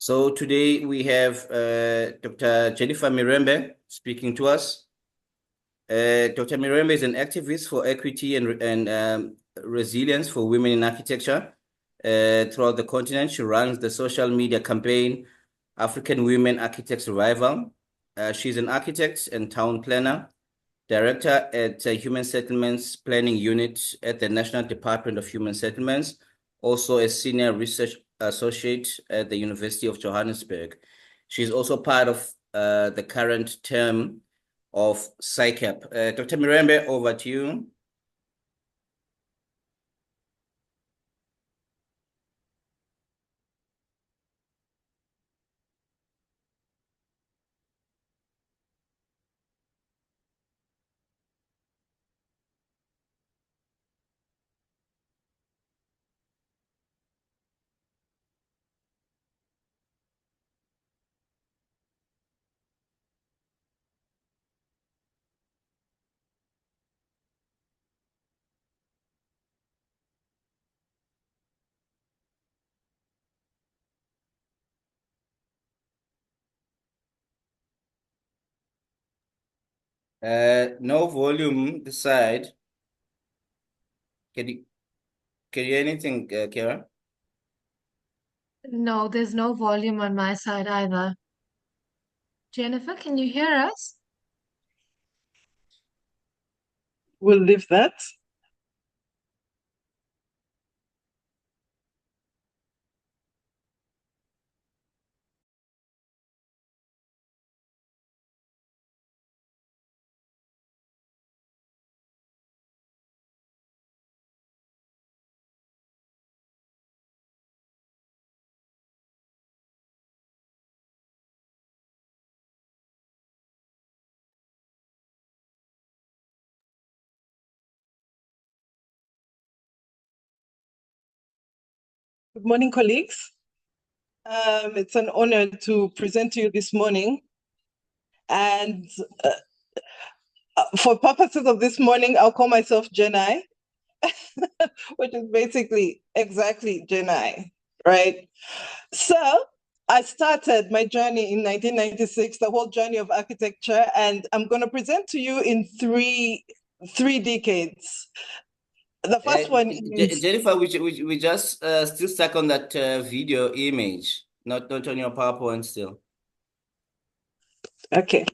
So today we have Dr. Jennifer Mirembe speaking to us. Dr. Mirembe is an activist for equity and resilience for women in architecture throughout the continent. She runs the social media campaign, African Women Architects Revival. She's an architect and town planner, director at Human Settlements Planning Unit at the National Department of Human Settlements, also a senior research associate at the University of Johannesburg. She's also part of the current term of SAIA. Dr. Mirembe, over to you. No volume this side. Can you hear anything, Kara? No, there's no volume on my side either. Jennifer, can you hear us? We'll leave that. Good morning, colleagues. It's an honor to present to you this morning. And for purposes of this morning, I'll call myself Gen I, which is basically exactly Gen I, right? So I started my journey in 1996, the whole journey of architecture, and I'm going to present to you in three decades. The first one is Jennifer, we just still stuck on that video image, not on your PowerPoint still. okay.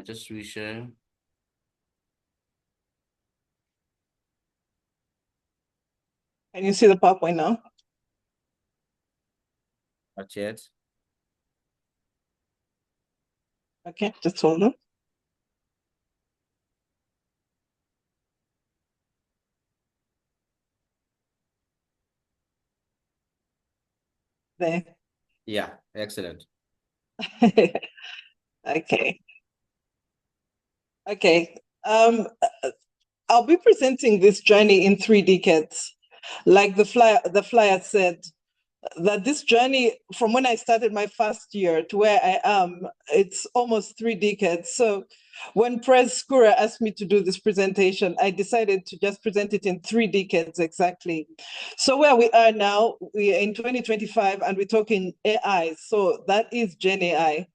Just reshare. Can you see the PowerPoint now? Not yet. Okay, just hold on. There. Yeah, excellent. Okay. Okay. I'll be presenting this journey in 3 decades. Like the flyer said, that this journey from when I started my first year to where I am, it's almost 3 decades. So when Pres Skura asked me to do this presentation, I decided to just present it in 3 decades exactly. So where we are now, we are in 2025 and we're talking AI. So that is Gen AI.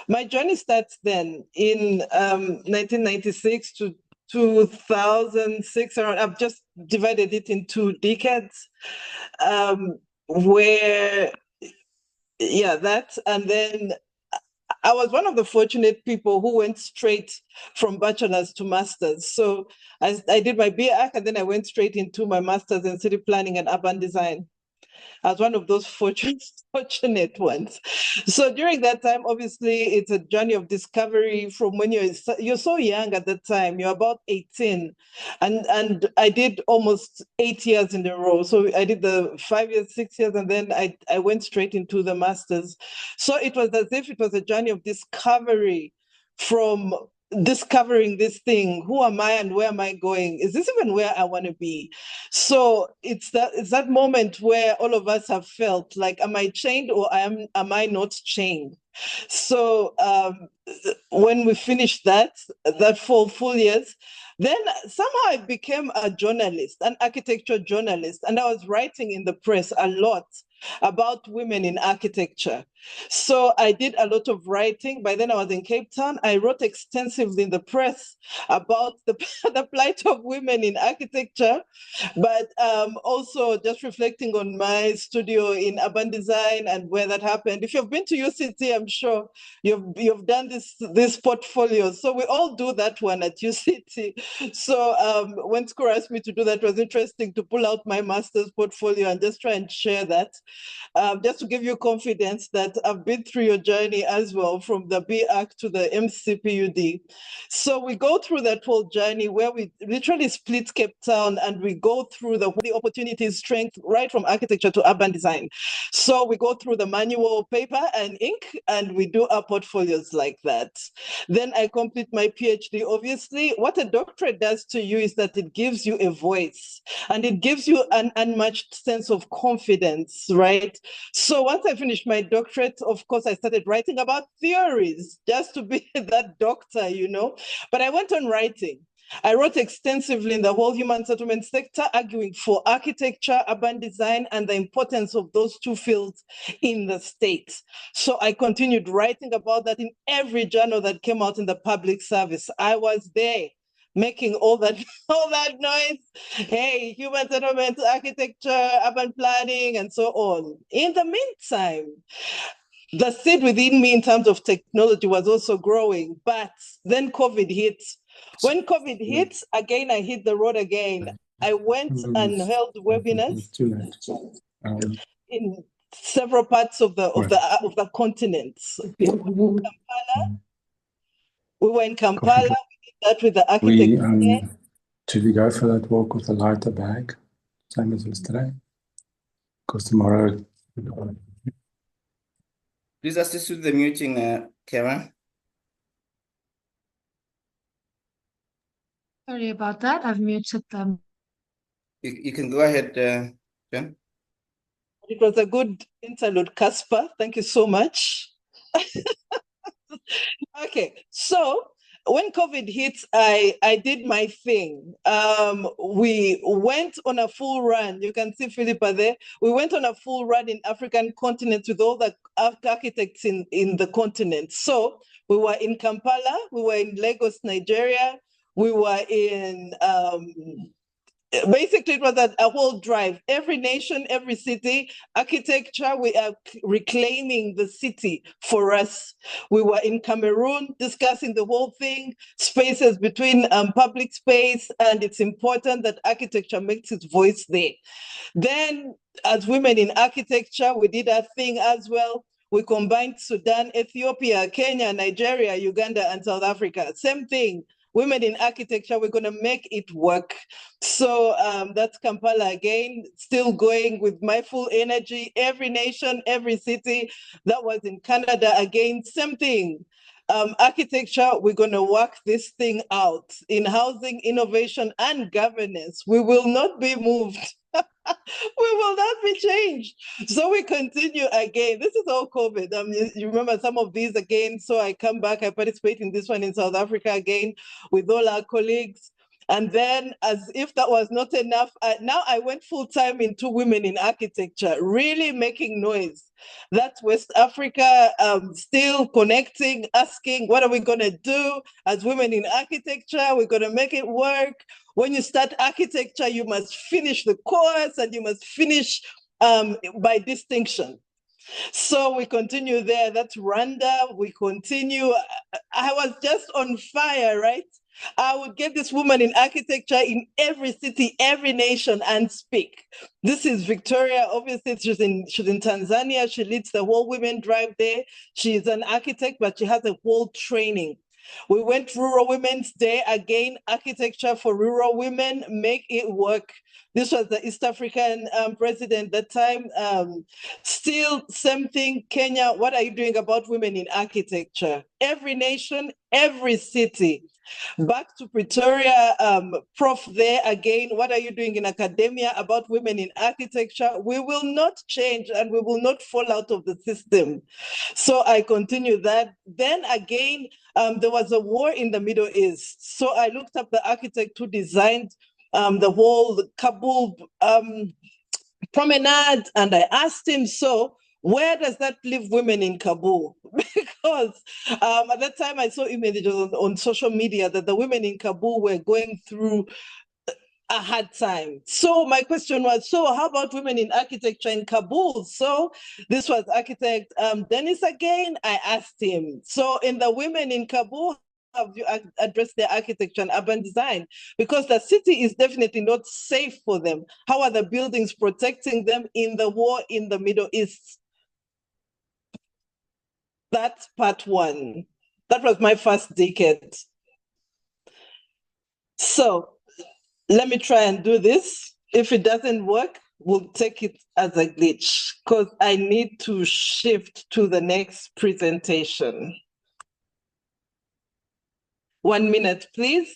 My journey starts then in 1996 to 2006 around. I've just divided it in 2 decades, where that, and then I was one of the fortunate people who went straight from bachelor's to master's. So I did my BA and then I went straight into my master's in city planning and urban design. I was one of those fortunate ones. So during that time, obviously, it's a journey of discovery from when you're so young at that time. You're about 18, and I did almost 8 years in a row. So I did the 5 years, 6 years, and then I went straight into the masters. So it was as if it was a journey of discovery from discovering this thing. Who am I and where am I going? Is this even where I want to be? So it's that moment where all of us have felt like, am I chained or am I not chained? So when we finished that for full years, then somehow I became a journalist, an architecture journalist, and I was writing in the press a lot about women in architecture. So I did a lot of writing. By then I was in Cape Town. I wrote extensively in the press about the, the plight of women in architecture, but also just reflecting on my studio in urban design and where that happened. If you've been to UCT, I'm sure you've done this portfolio. So we all do that one at UCT. So when school asked me to do that, it was interesting to pull out my master's portfolio and just try and share that. Just to give you confidence that I've been through your journey as well, from the BAC to the MCPUD. So we go through that whole journey where we literally split Cape Town and we go through the opportunities, strength, right from architecture to urban design. So we go through the manual paper and ink and we do our portfolios like that. Then I complete my PhD. Obviously, what a doctorate does to you is that it gives you a voice and it gives you an unmatched sense of confidence, right? So once I finished my doctorate, of course, I started writing about theories just to be that doctor, you know. But I went on writing. I wrote extensively in the whole human settlement sector, arguing for architecture, urban design, and the importance of those two fields in the state. So I continued writing about that in every journal that came out in the public service. I was there making all that noise. Hey, human settlement, architecture, urban planning, and so on. In the meantime, the seed within me in terms of technology was also growing, but then COVID hit. When COVID hit, again, I hit the road again. I went and held webinars in several parts of the continent. We were in Kampala. We did that with the architects. Should we go for that walk with a lighter bag, same as yesterday? Because tomorrow. Please assist with the muting, Karen. Sorry about that. I've muted them. You can go ahead, Jen. It was a good interlude, Casper. Thank you so much. Okay, so when COVID hit, I did my thing. We went on a full run. You can see Philippa there. We went on a full run in African continents with all the architects in the continent. So we were in Kampala, we were in Lagos, Nigeria, we were in basically, it was a whole drive. Every nation, every city, architecture, we are reclaiming the city for us. We were in Cameroon discussing the whole thing, spaces between public space, and it's important that architecture makes its voice there. Then, as women in architecture, we did our thing as well. We combined Sudan, Ethiopia, Kenya, Nigeria, Uganda, and South Africa. Same thing. Women in architecture, we're going to make it work. So that's Kampala again, still going with my full energy. Every nation, every city. That was in Canada again, same thing. Architecture, we're going to work this thing out in housing, innovation, and governance. We will not be moved. We will not be changed. So we continue again. This is all COVID. You remember some of these again. So I come back, I participate in this one in South Africa again with all our colleagues. And then, as if that was not enough, now I went full time into women in architecture, really making noise. That's West Africa, still connecting, asking, what are we going to do as women in architecture? We're going to make it work. When you start architecture, you must finish the course and you must finish by distinction. So we continue there. That's Rwanda. We continue. I was just on fire, right? I would get this woman in architecture in every city, every nation, and speak. This is Victoria. Obviously, she's in Tanzania. She leads the whole women drive there. She's an architect, but she has a whole training. We went Rural Women's Day again, architecture for rural women, make it work. This was the East African president at that time. Still, same thing, Kenya, what are you doing about women in architecture? Every nation, every city. Back to Pretoria, Prof there again, what are you doing in academia about women in architecture? We will not change and we will not fall out of the system. So I continue that. Then again, there was a war in the Middle East. So I looked up the architect who designed the whole Kabul promenade, and I asked him, so where does that leave women in Kabul? Because at that time I saw images on social media that the women in Kabul were going through a hard time. So my question was, so how about women in architecture in Kabul? So this was architect Dennis again. I asked him, so in the women in Kabul, have you addressed their architecture and urban design? Because the city is definitely not safe for them. How are the buildings protecting them in the war in the Middle East? That's part one. That was my first decade. So let me try and do this. If it doesn't work, we'll take it as a glitch because I need to shift to the next presentation. 1 minute, please.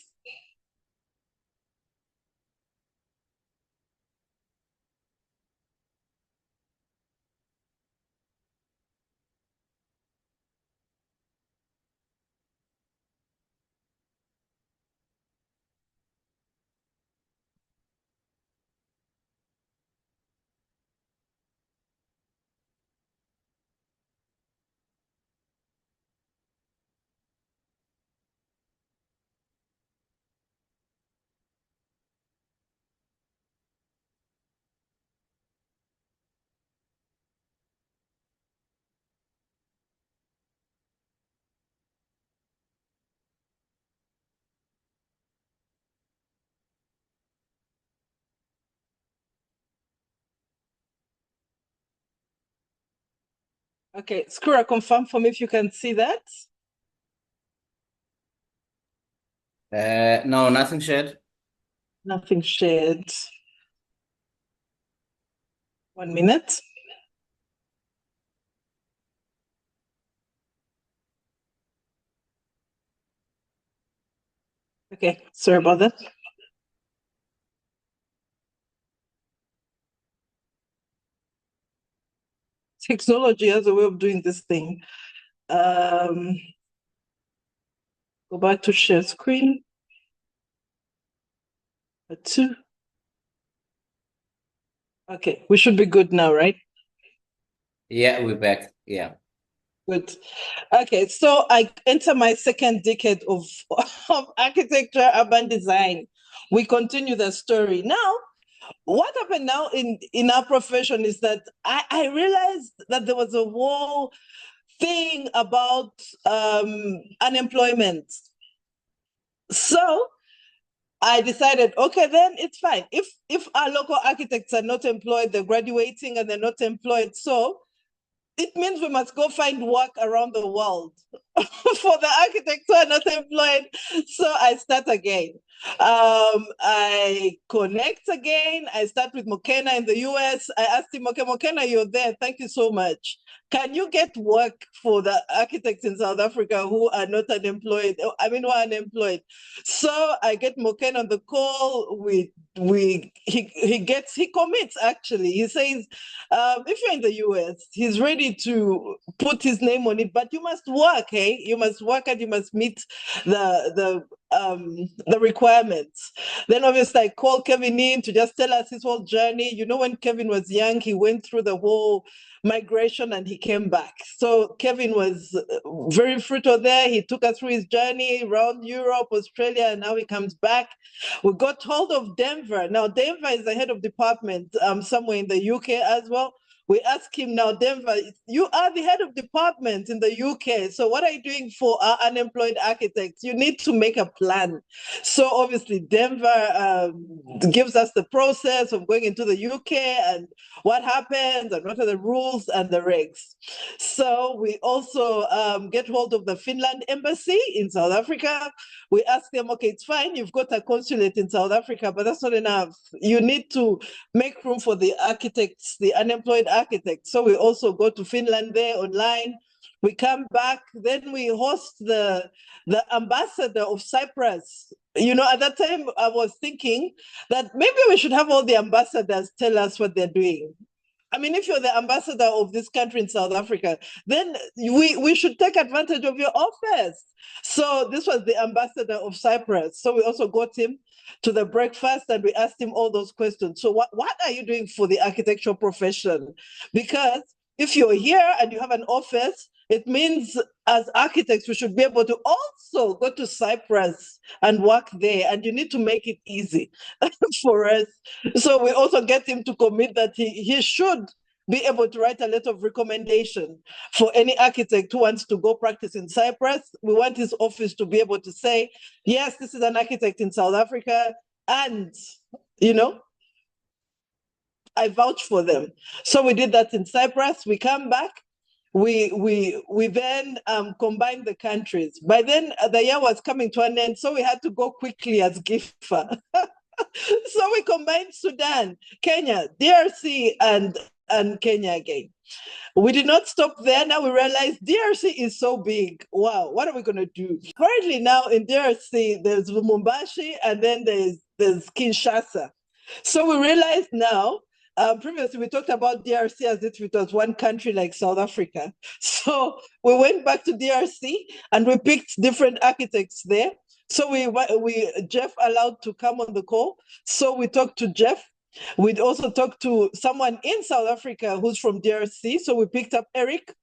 Okay, Skura, confirm for me if you can see that. No, nothing shared. Nothing shared. 1 minute. Okay, sorry about that. Technology has a way of doing this thing. Go back to share screen. 2. Okay, we should be good now, right? Yeah, we're back. Yeah. Good. Okay, so I enter my second decade of architecture, urban design. We continue the story. Now, what happened now in our profession is that I realized that there was a whole thing about unemployment. So I decided, okay, then it's fine. If our local architects are not employed, they're graduating and they're not employed. So it means we must go find work around the world for the architects who are not employed. So I start again. I connect again. I start with Mokena in the US. I asked him, okay, Mokena, you're there. Thank you so much. Can you get work for the architects in South Africa who are not unemployed? I mean, who are unemployed. So I get Mokena on the call. He commits actually. He says, if you're in the US, he's ready to put his name on it, but you must work, hey? You must work and you must meet the requirements. Then obviously I called Kevin in to just tell us his whole journey. You know, when Kevin was young, he went through the whole migration and he came back. So Kevin was very fruitful there. He took us through his journey around Europe, Australia, and now he comes back. We got hold of Denver. Now, Denver is the head of department somewhere in the UK as well. We asked him now, Denver, you are the head of department in the UK. So what are you doing for our unemployed architects? You need to make a plan. So obviously Denver gives us the process of going into the UK and what happens and what are the rules and the regs. So we also get hold of the Finland embassy in South Africa. We ask them, okay, it's fine, you've got a consulate in South Africa, but that's not enough. You need to make room for the architects, the unemployed architects. So we also go to Finland there online. We come back, then we host the ambassador of Cyprus. At that time, I was thinking that maybe we should have all the ambassadors tell us what they're doing. I mean, if you're the ambassador of this country in South Africa, then we should take advantage of your office. So this was the ambassador of Cyprus. So we also got him to the breakfast and we asked him all those questions. So what are you doing for the architectural profession? Because if you're here and you have an office, it means as architects, we should be able to also go to Cyprus and work there. And you need to make it easy for us. So we also get him to commit that he should be able to write a letter of recommendation for any architect who wants to go practice in Cyprus. We want his office to be able to say, yes, this is an architect in South Africa, and, I vouch for them. So we did that in Cyprus. We come back. We then combined the countries. By then, the year was coming to an end, so we had to go quickly as GIFA. So we combined Sudan, Kenya, DRC, and Kenya again. We did not stop there. Now we realized DRC is so big. Wow, what are we going to do? Currently now in DRC, there's Lumumbashi, and then there's Kinshasa. So we realized now, previously we talked about DRC as if it was one country like South Africa. So we went back to DRC and we picked different architects there. So Jeff allowed to come on the call. So we talked to Jeff. We'd also talked to someone in South Africa who's from DRC. So we picked up Eric.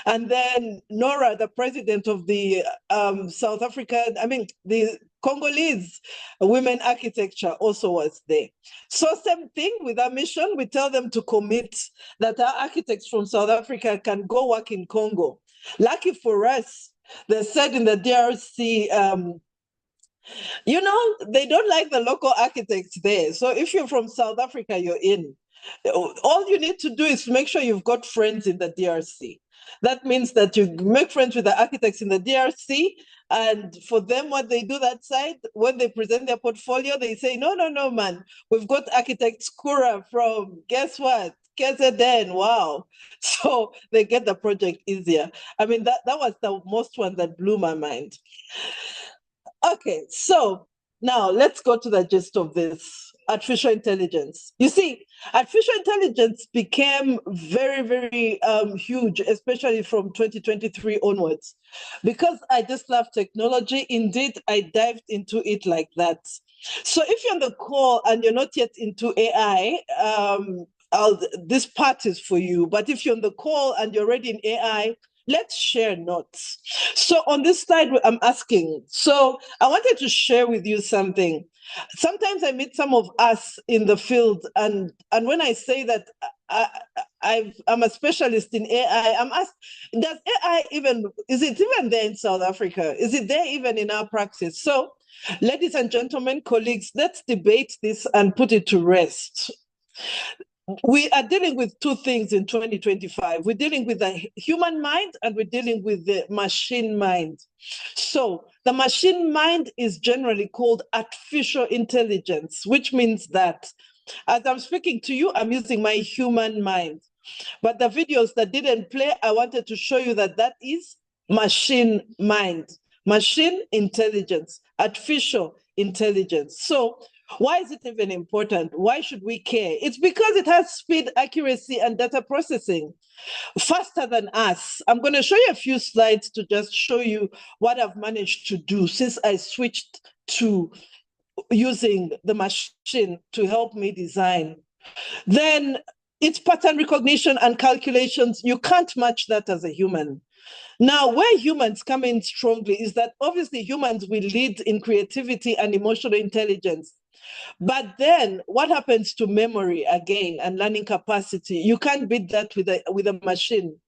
And then Nora, the president of the the Congolese Women Architecture also was there. So same thing with our mission, we tell them to commit that our architects from South Africa can go work in Congo. Lucky for us, they said in the DRC, they don't like the local architects there. So if you're from South Africa, you're in. All you need to do is make sure you've got friends in the DRC. That means that you make friends with the architects in the DRC, and for them, what they do that side, when they present their portfolio, they say, no, man, we've got architect Skura from, guess what? KZN, wow. So they get the project easier. I mean, that was the most one that blew my mind. Okay, so now let's go to the gist of this. Artificial intelligence. You see, artificial intelligence became very, very huge, especially from 2023 onwards. Because I just love technology, indeed, I dived into it like that. So if you're on the call and you're not yet into AI, this part is for you. But if you're on the call and you're already in AI, let's share notes. So on this slide, I'm asking, so I wanted to share with you something. Sometimes I meet some of us in the field, and when I say that I'm a specialist in AI, I'm asked, does AI is it even there in South Africa? Is it there even in our practice? So, ladies and gentlemen, colleagues, let's debate this and put it to rest. We are dealing with two things in 2025. We're dealing with the human mind and we're dealing with the machine mind. So the machine mind is generally called artificial intelligence, which means that as I'm speaking to you, I'm using my human mind. But the videos that didn't play, I wanted to show you that that is machine mind, machine intelligence, artificial intelligence. So why is it even important? Why should we care? It's because it has speed, accuracy, and data processing faster than us. I'm going to show you a few slides to just show you what I've managed to do since I switched to using the machine to help me design. Then it's pattern recognition and calculations. You can't match that as a human. Now, where humans come in strongly is that obviously humans will lead in creativity and emotional intelligence. But then what happens to memory again and learning capacity? You can't beat that with a machine.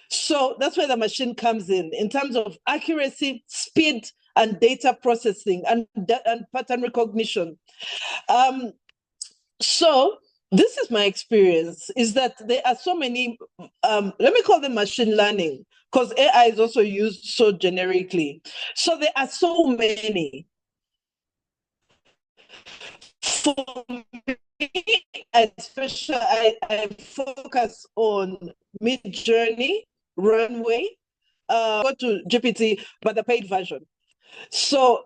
So that's where the machine comes in terms of accuracy, speed, and data processing and pattern recognition. So this is my experience, is that there are so many, let me call them machine learning, because AI is also used so generically. So there are so many. For me, especially, I focus on Mid-Journey, Runway, go to GPT, but the paid version. So,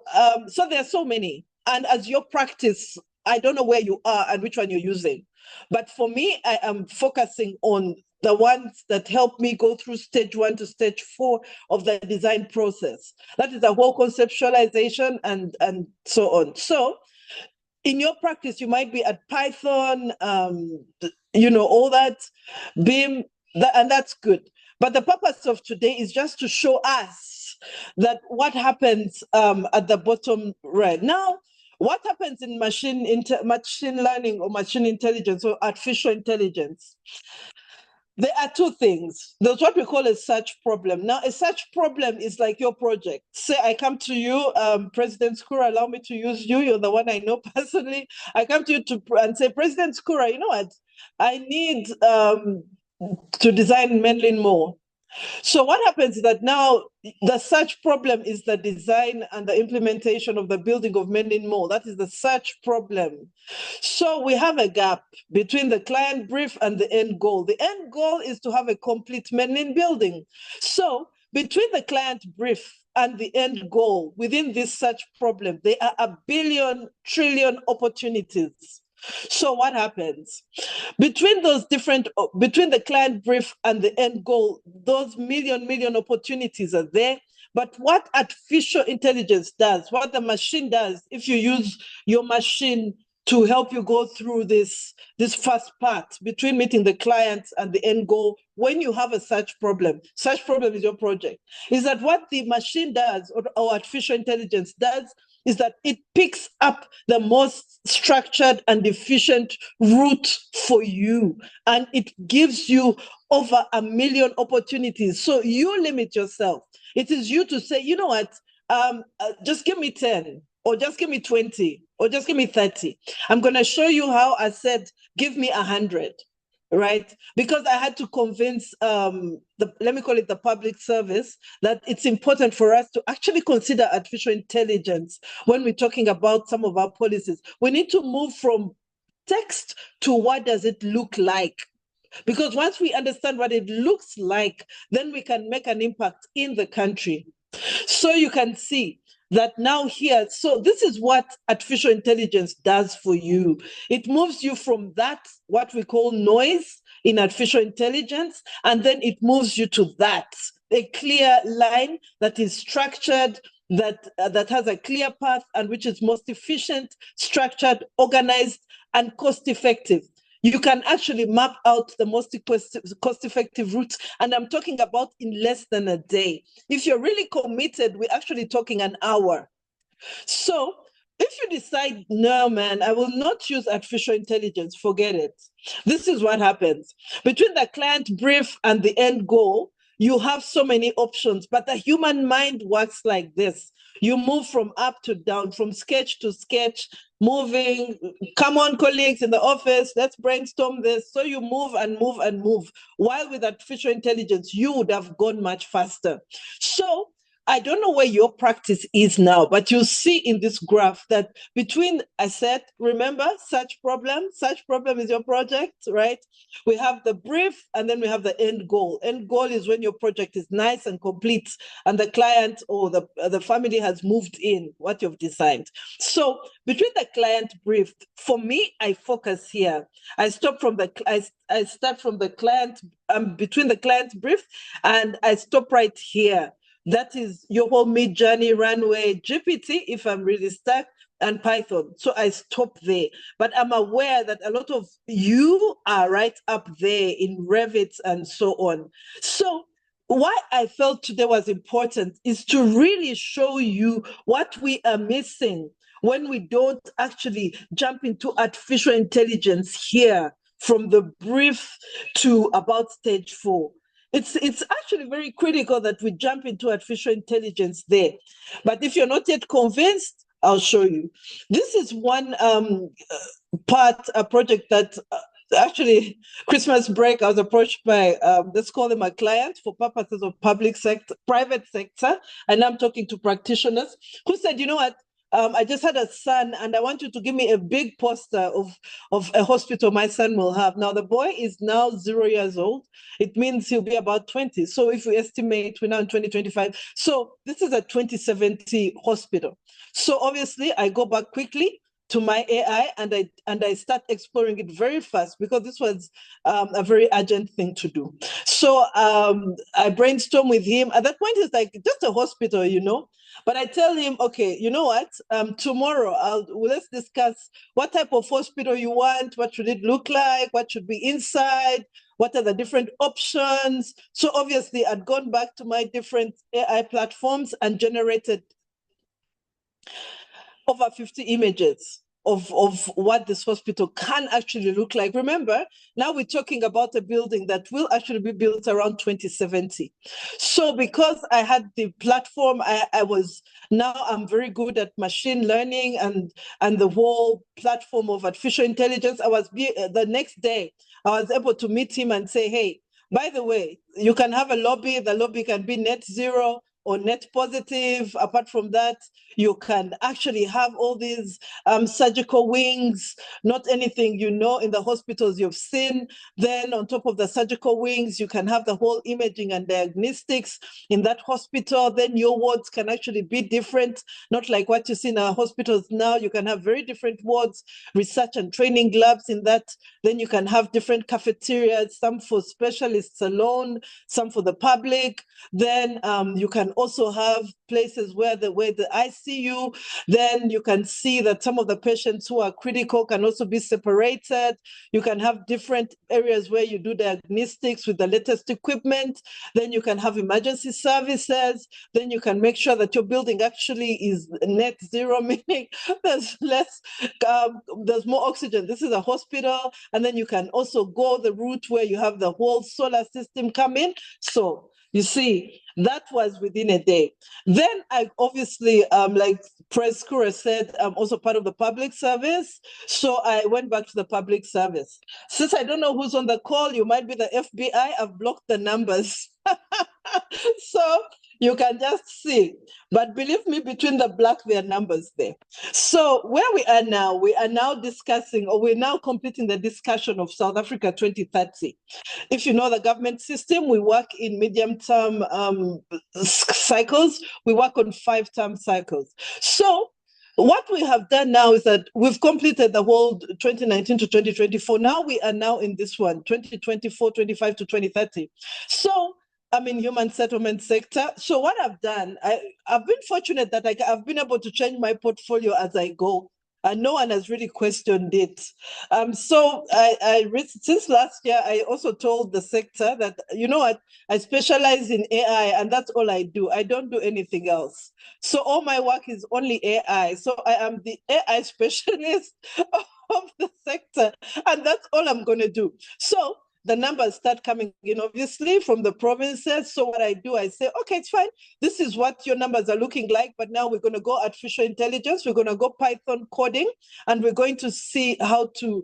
so there are so many. And as your practice, I don't know where you are and which one you're using. But for me, I am focusing on the ones that help me go through stage 1 to stage 4 of the design process. That is the whole conceptualization and so on. So in your practice, you might be at Python, all that, BIM, and that's good. But the purpose of today is just to show us that what happens at the bottom right. Now, what happens in machine learning or machine intelligence or artificial intelligence? There are two things. There's what we call a search problem. Now, a search problem is like your project. Say I come to you, President Skura, allow me to use you. You're the one I know personally. I come to you and say, President Skura, you know what? I need to design Menlin more. So what happens is that now the search problem is the design and the implementation of the building of Menlin Mall. That is the search problem. So we have a gap between the client brief and the end goal. The end goal is to have a complete Menlin building. So between the client brief and the end goal, within this search problem, there are a billion trillion opportunities. So what happens? Between the client brief and the end goal, those million opportunities are there. But what artificial intelligence does, what the machine does, if you use your machine to help you go through this first part between meeting the client and the end goal, when you have a search problem is your project, is that what the machine does or artificial intelligence does is that it picks up the most structured and efficient route for you, and it gives you over 1 million opportunities. So you limit yourself. It is you to say, you know what, just give me 10, or just give me 20, or just give me 30. I'm going to show you how I said, give me 100. Right? Because I had to convince, let me call it the public service, that it's important for us to actually consider artificial intelligence when we're talking about some of our policies. We need to move from text to what does it look like? Because once we understand what it looks like, then we can make an impact in the country. So you can see that now here, so this is what artificial intelligence does for you. It moves you from that, what we call noise in artificial intelligence, and then it moves you to that, a clear line that is structured, that has a clear path, and which is most efficient, structured, organized, and cost-effective. You can actually map out the most cost-effective routes, and I'm talking about in less than a day. If you're really committed, we're actually talking an hour. So if you decide, no, man, I will not use artificial intelligence, forget it. This is what happens. Between the client brief and the end goal, you have so many options, but the human mind works like this. You move from up to down, from sketch to sketch, moving. Come on, colleagues in the office, let's brainstorm this. So you move and move and move. While with artificial intelligence, you would have gone much faster. So I don't know where your practice is now, but you see in this graph that between, I said, remember, search problem is your project, right? We have the brief and then we have the end goal. End goal is when your project is nice and complete and the client or the family has moved in what you've designed. So between the client brief, for me, I focus here. I start from the client, between the client brief, and I stop right here. That is your whole mid-journey runway, GPT, if I'm really stuck, and Python. So I stop there. But I'm aware that a lot of you are right up there in Revit and so on. So why I felt today was important is to really show you what we are missing when we don't actually jump into artificial intelligence here from the brief to about stage 4. It's actually very critical that we jump into artificial intelligence there. But if you're not yet convinced, I'll show you. This is one a project that actually Christmas break, I was approached by, let's call them a client for purposes of public sector, private sector, and I'm talking to practitioners who said, you know what, I just had a son, and I want you to give me a big poster of a hospital my son will have. Now, the boy is now 0 years old. It means he'll be about 20. So if we estimate we're now in 2025, so this is a 2070 hospital. So obviously, I go back quickly to my AI and I start exploring it very fast because this was a very urgent thing to do. So I brainstorm with him. At that point, it's like just a hospital, you know. But I tell him, okay, you know what? Tomorrow, let's discuss what type of hospital you want. What should it look like? What should be inside? What are the different options? So obviously, I'd gone back to my different AI platforms and generated over 50 images of what this hospital can actually look like. Remember, now we're talking about a building that will actually be built around 2070. So because I had the platform, I'm very good at machine learning and the whole platform of artificial intelligence. The next day, I was able to meet him and say, hey, by the way, you can have a lobby. The lobby can be net zero or net positive. Apart from that, you can actually have all these surgical wings, not anything you know in the hospitals you've seen. Then on top of the surgical wings, you can have the whole imaging and diagnostics in that hospital. Then your wards can actually be different, not like what you see in our hospitals now. You can have very different wards, research and training labs in that. Then you can have different cafeterias, some for specialists alone, some for the public. Then you can also have places where the ICU, then you can see that some of the patients who are critical can also be separated. You can have different areas where you do diagnostics with the latest equipment. Then you can have emergency services. Then you can make sure that your building actually is net zero, meaning there's there's more oxygen. This is a hospital. And then you can also go the route where you have the whole solar system come in. So you see, that was within a day. Then I obviously, like Press Kura said, I'm also part of the public service. So I went back to the public service. Since I don't know who's on the call, you might be the FBI, I've blocked the numbers. So you can just see. But believe me, between the black, there are numbers there. So where we are now discussing, or we're now completing the discussion of South Africa 2030. If you know the government system, we work in medium-term cycles. We work on 5-term cycles. So what we have done now is that we've completed the whole 2019 to 2024. Now we are now in this one, 2024, 25 to 2030. So I'm in human settlement sector. So what I've done, I've been fortunate that I've been able to change my portfolio as I go. And no one has really questioned it. So since last year, I also told the sector that, you know what, I specialize in AI and that's all I do. I don't do anything else. So all my work is only AI. So I am the AI specialist of the sector and that's all I'm going to do. So the numbers start coming in, obviously, from the provinces. So what I do, I say, okay, it's fine. This is what your numbers are looking like. But now we're going to go artificial intelligence. We're going to go Python coding. And we're going to see how to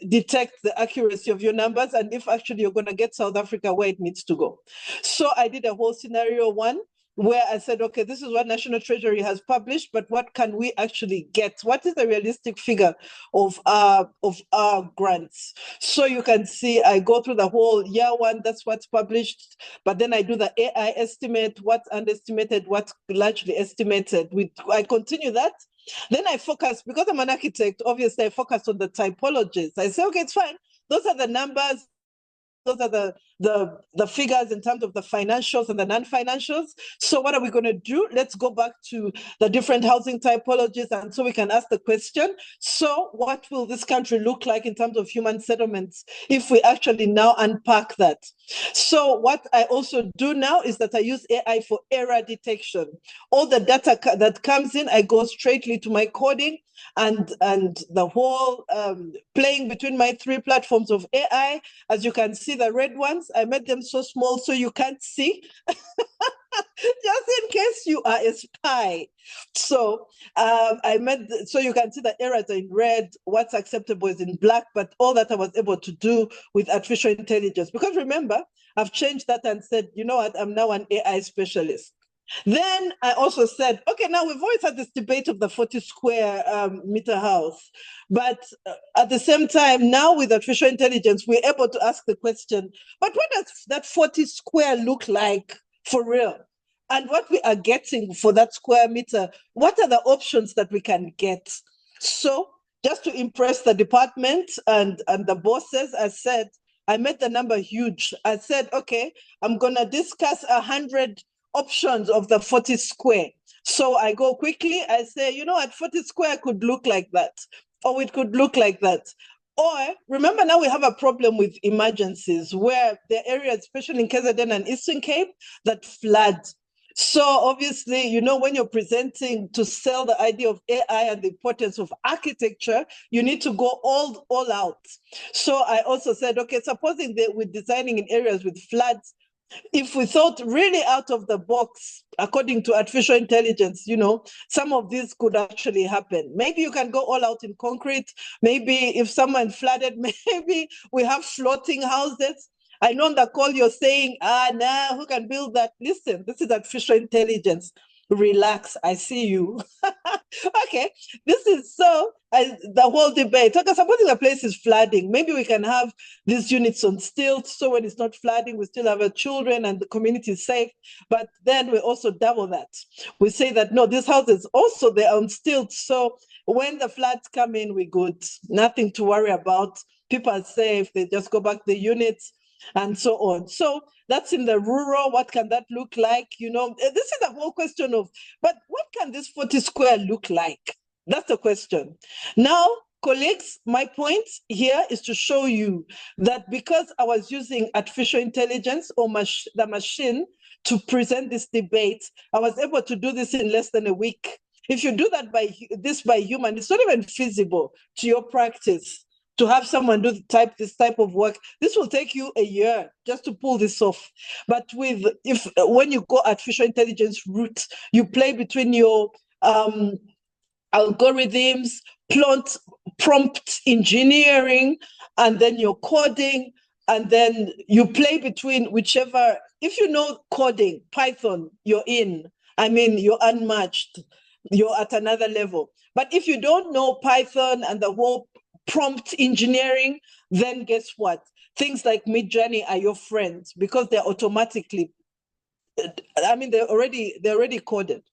detect the accuracy of your numbers. And if actually you're going to get South Africa where it needs to go. So I did a whole scenario one, where I said, okay, this is what National Treasury has published, but what can we actually get? What is the realistic figure of our grants? So you can see, I go through the whole year one, that's what's published, but then I do the AI estimate, what's underestimated, what's largely estimated. I continue that. Then I focus, because I'm an architect, obviously I focus on the typologies. I say, okay, it's fine. Those are the numbers. Those are the figures in terms of the financials and the non-financials. So what are we going to do? Let's go back to the different housing typologies, and so we can ask the question, so what will this country look like in terms of human settlements if we actually now unpack that? So what I also do now is that I use AI for error detection. All the data that comes in, I go straightly to my coding, and the whole playing between my 3 platforms of AI. As you can see, the red ones, I made them so small so you can't see, just in case you are a spy. So so you can see the errors are in red, what's acceptable is in black, but all that I was able to do with artificial intelligence. Because remember, I've changed that and said, you know what, I'm now an AI specialist. Then I also said, okay, now we've always had this debate of the 40 square meter house. But at the same time, now with artificial intelligence, we're able to ask the question, but what does that 40 square look like for real? And what we are getting for that square meter, what are the options that we can get? So just to impress the department and the bosses, I said, I made the number huge. I said, okay, I'm going to discuss 100 options of the 40 square. So I go quickly, I say, you know what, 40 square could look like that, or it could look like that. Or remember, now we have a problem with emergencies where there are areas, especially in KZN and Eastern Cape, that flood. So obviously, you know, when you're presenting to sell the idea of AI and the importance of architecture, you need to go all out. So I also said, okay, supposing that we're designing in areas with floods, if we thought really out of the box, according to artificial intelligence, you know, some of this could actually happen. Maybe you can go all out in concrete. Maybe if someone flooded, maybe we have floating houses. I know on the call you're saying, nah, who can build that? Listen, this is artificial intelligence. Relax, I see you. Okay, this is so the whole debate. Okay, supposing the place is flooding, maybe we can have these units on stilts, so when it's not flooding, we still have our children and the community is safe. But then we also double that. We say that no, these houses also they're on stilts, so when the floods come in, we're good. Nothing to worry about. People are safe. They just go back to the units and so on. So that's in the rural. What can that look like? You know, this is the whole question of, but what can this 40 square look like? That's the question. Now, colleagues, my point here is to show you that because I was using artificial intelligence or the machine to present this debate, I was able to do this in less than a week. If you do that by human, it's not even feasible to your practice. To have someone do this type of work, this will take you a year just to pull this off. But when you go artificial intelligence route, you play between your algorithms, prompt engineering, and then your coding, and then you play between whichever. If you know coding, Python, you're in. I mean, you're unmatched. You're at another level. But if you don't know Python and the whole prompt engineering, then guess what? Things like Midjourney are your friends because they're automatically, I mean, they're already coded.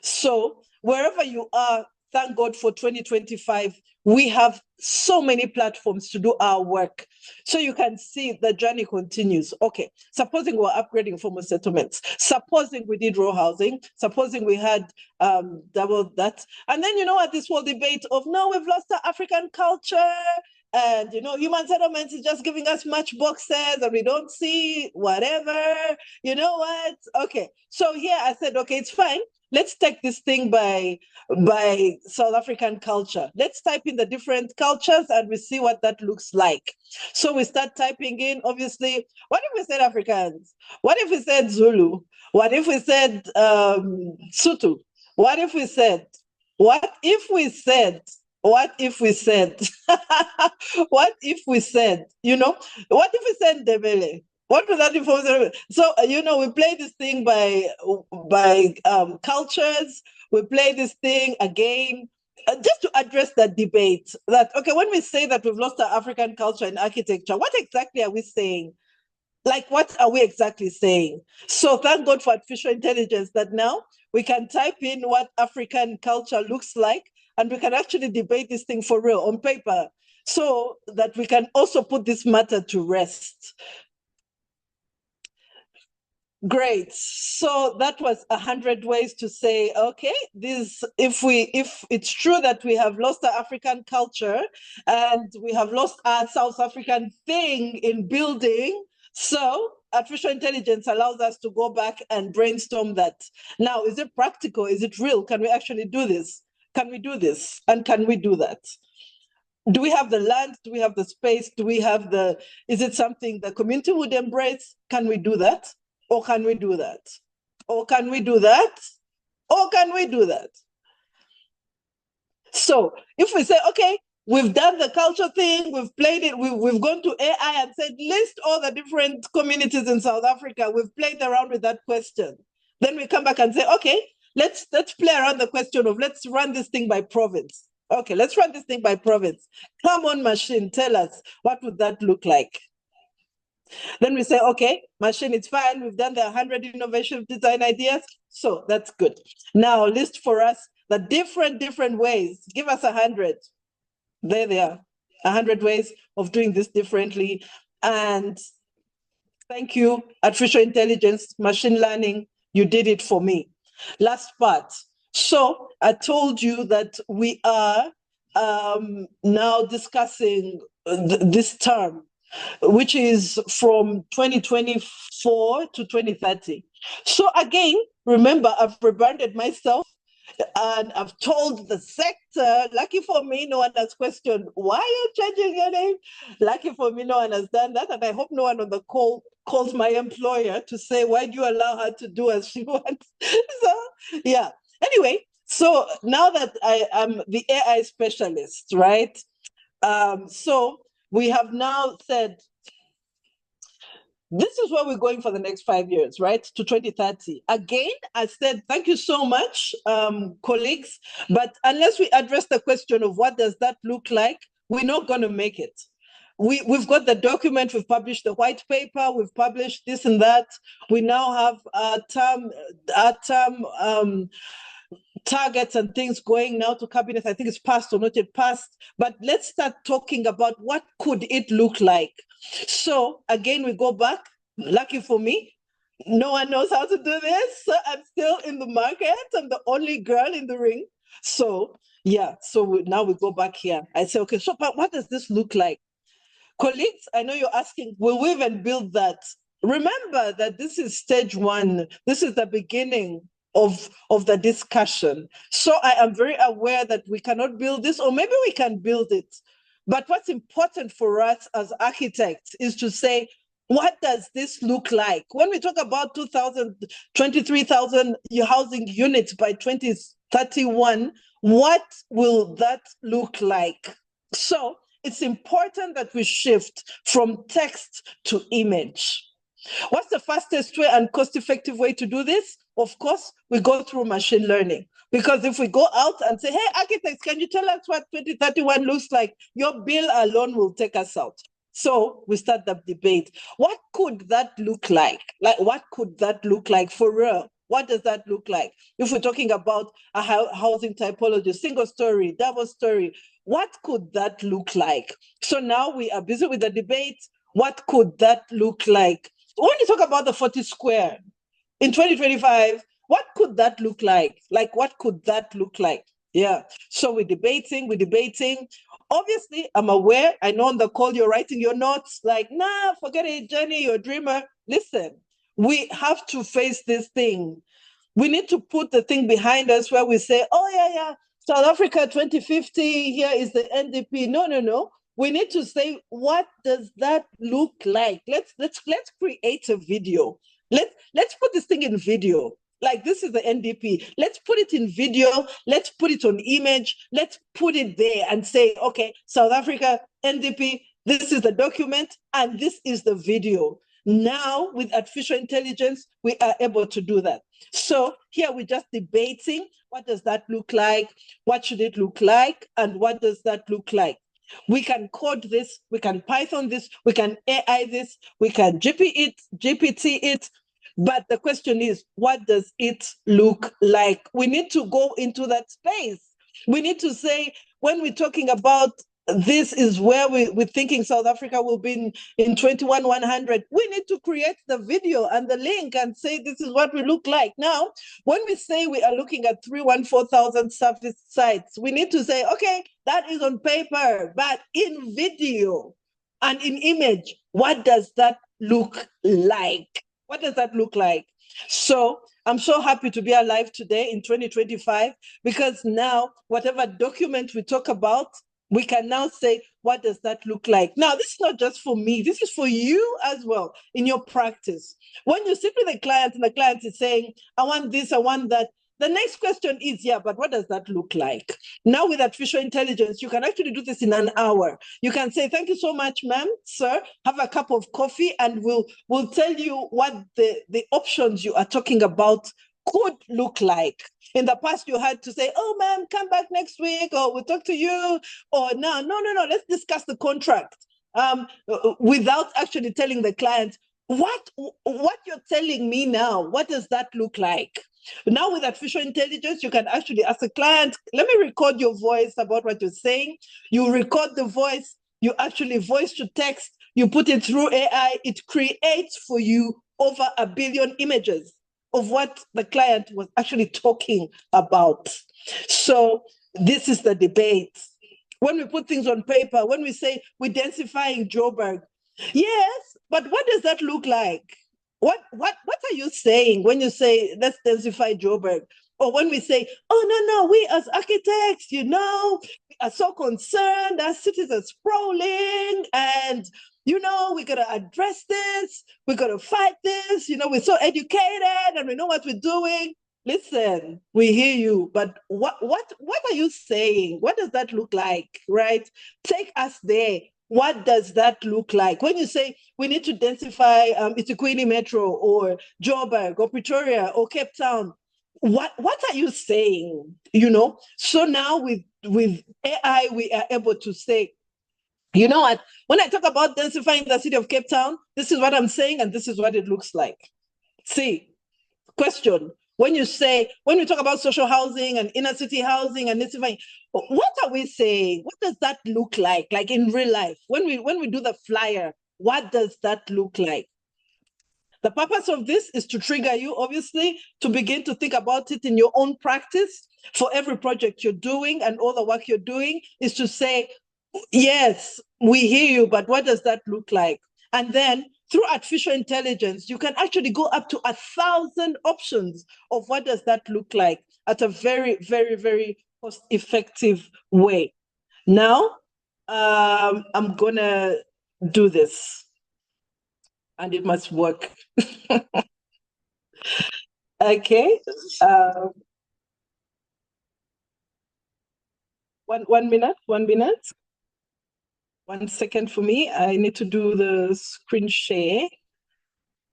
So wherever you are, thank God for 2025, we have so many platforms to do our work. So you can see the journey continues. Okay, supposing we're upgrading formal settlements, supposing we did row housing, supposing we had double that. And then, you know what, this whole debate of, no, we've lost our African culture. And, you know, human settlements is just giving us matchboxes and we don't see whatever. You know what? Okay, so here I said, okay, it's fine. Let's take this thing by South African culture. Let's type in the different cultures and we see what that looks like. So we start typing in, obviously, what if we said Afrikaans? What if we said Zulu? What if we said Sotho? What if we said, what if we said, you know, what if we said Ndebele? What was that information? So, you know, we play this thing by cultures. We play this thing again, just to address that debate that, okay, when we say that we've lost our African culture and architecture, what exactly are we saying? Like, what are we exactly saying? So thank God for artificial intelligence that now we can type in what African culture looks like and we can actually debate this thing for real on paper so that we can also put this matter to rest. Great. So that was 100 ways to say, okay, if it's true that we have lost our African culture and we have lost our South African thing in building, so artificial intelligence allows us to go back and brainstorm that. Now, is it practical? Is it real? Can we actually do this? Can we do this? And can we do that? Do we have the land? Do we have the space? Is it something the community would embrace? Can we do that? Or can we do that? Or can we do that? Or can we do that? So if we say, okay, we've done the culture thing, we've played it, we've gone to AI and said, list all the different communities in South Africa, we've played around with that question. Then we come back and say, okay, let's play around the question of let's run this thing by province. Okay, let's run this thing by province. Come on, machine, tell us, what would that look like? Then we say, okay, machine, it's fine. We've done the 100 innovation design ideas. So that's good. Now list for us the different ways. Give us 100. There they are, 100 ways of doing this differently. And thank you, artificial intelligence, machine learning, you did it for me. Last part. So I told you that we are now discussing this term, which is from 2024 to 2030. So again, remember, I've rebranded myself and I've told the sector, lucky for me, no one has questioned, why are you changing your name? Lucky for me, no one has done that. And I hope no one on the call calls my employer to say, why do you allow her to do as she wants? So, yeah. Anyway, so now that I am the AI specialist, right? So we have now said, this is where we're going for the next 5 years, right? To 2030. Again, I said, thank you so much, colleagues. But unless we address the question of what does that look like, we're not going to make it. We've got the document, we've published the white paper, we've published this and that. We now have targets and things going now to cabinet. I think it's passed or not yet passed. But let's start talking about what could it look like. So again, we go back. Lucky for me, no one knows how to do this. So I'm still in the market. I'm the only girl in the ring. So yeah, so now we go back here. I say, okay, so but what does this look like? Colleagues, I know you're asking, will we even build that? Remember that this is stage one. This is the beginning of the discussion. So I am very aware that we cannot build this, or maybe we can build it. But what's important for us as architects is to say, what does this look like? When we talk about 23,000 housing units by 2031, what will that look like? So it's important that we shift from text to image. What's the fastest way and cost-effective way to do this? Of course, we go through machine learning. Because if we go out and say, hey, architects, can you tell us what 2031 looks like? Your bill alone will take us out. So we start the debate. What could that look like? Like, what could that look like for real? What does that look like? If we're talking about a housing typology, single story, double story, what could that look like? So now we are busy with the debate. What could that look like? When you talk about the 40 square in 2025, what could that look like? Like, what could that look like? Yeah. So we're debating. Obviously, I'm aware. I know on the call you're writing your notes like, nah, forget it, Jenny, you're a dreamer. Listen, we have to face this thing. We need to put the thing behind us where we say, oh, yeah, South Africa 2050, here is the NDP. No. We need to say, what does that look like? Let's create a video. Let's put this thing in video. Like, this is the NDP. Let's put it in video. Let's put it on image. Let's put it there and say, okay, South Africa, NDP, this is the document and this is the video. Now, with artificial intelligence, we are able to do that. So here we're just debating, what does that look like? What should it look like? And what does that look like? We can code this, we can Python this, we can AI this, we can GPT it. But the question is, what does it look like? We need to go into that space. We need to say, when we're talking about this is where we're thinking South Africa will be in 2100, we need to create the video and the link and say, this is what we look like. Now, when we say we are looking at 314,000 service sites, we need to say, okay, that is on paper, but in video and in image, what does that look like? What does that look like? So I'm so happy to be alive today in 2025, because now whatever document we talk about, we can now say, what does that look like? Now, this is not just for me. This is for you as well in your practice. When you sit with a client and the client is saying, I want this, I want that, the next question is, yeah, but what does that look like? Now with artificial intelligence, you can actually do this in an hour. You can say, thank you so much, ma'am, sir, have a cup of coffee, and we'll tell you what the options you are talking about could look like. In the past, you had to say, oh, ma'am, come back next week, or we'll talk to you, or no, let's discuss the contract, without actually telling the client, what you're telling me now, what does that look like? Now with artificial intelligence, you can actually ask the client, let me record your voice about what you're saying. You record the voice, you actually voice to text, you put it through AI, it creates for you over 1 billion images of what the client was actually talking about. So this is the debate. When we put things on paper, when we say we're densifying Joburg, yes, but what does that look like? What are you saying when you say let's densify Joburg? Or when we say, oh no, we as architects, we are so concerned, our cities are sprawling, and we gotta address this, we gotta fight this, we're so educated and we know what we're doing. Listen, we hear you, but what are you saying? What does that look like, right? Take us there. What does that look like? When you say we need to densify Itiquini Metro or Joburg or Pretoria or Cape Town, what are you saying? So now with AI, we are able to say, you know what? When I talk about densifying the city of Cape Town, this is what I'm saying, and this is what it looks like. See, question. When we talk about social housing and inner city housing and densifying, what are we saying? What does that look like in real life? When we do the flyer, what does that look like? The purpose of this is to trigger you, obviously, to begin to think about it in your own practice. For every project you're doing and all the work you're doing is to say, yes, we hear you, but what does that look like? And then through artificial intelligence, you can actually go up to 1,000 options of what does that look like at a very, very, very cost-effective way. Now, I'm gonna do this, and it must work. Okay. 1 minute. 1 second for me. I need to do the screen share.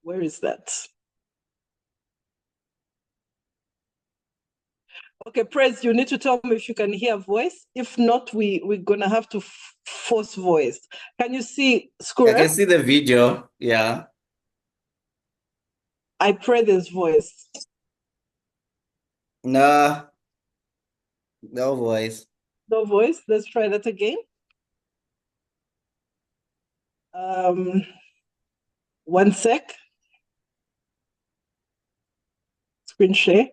Where is that? Okay, Prez, you need to tell me if you can hear voice. If not, we're gonna have to force voice. Can you see Skura? I can see the video, yeah. I pray there's voice. No voice. No voice. Let's try that again. 1 sec. Screen share.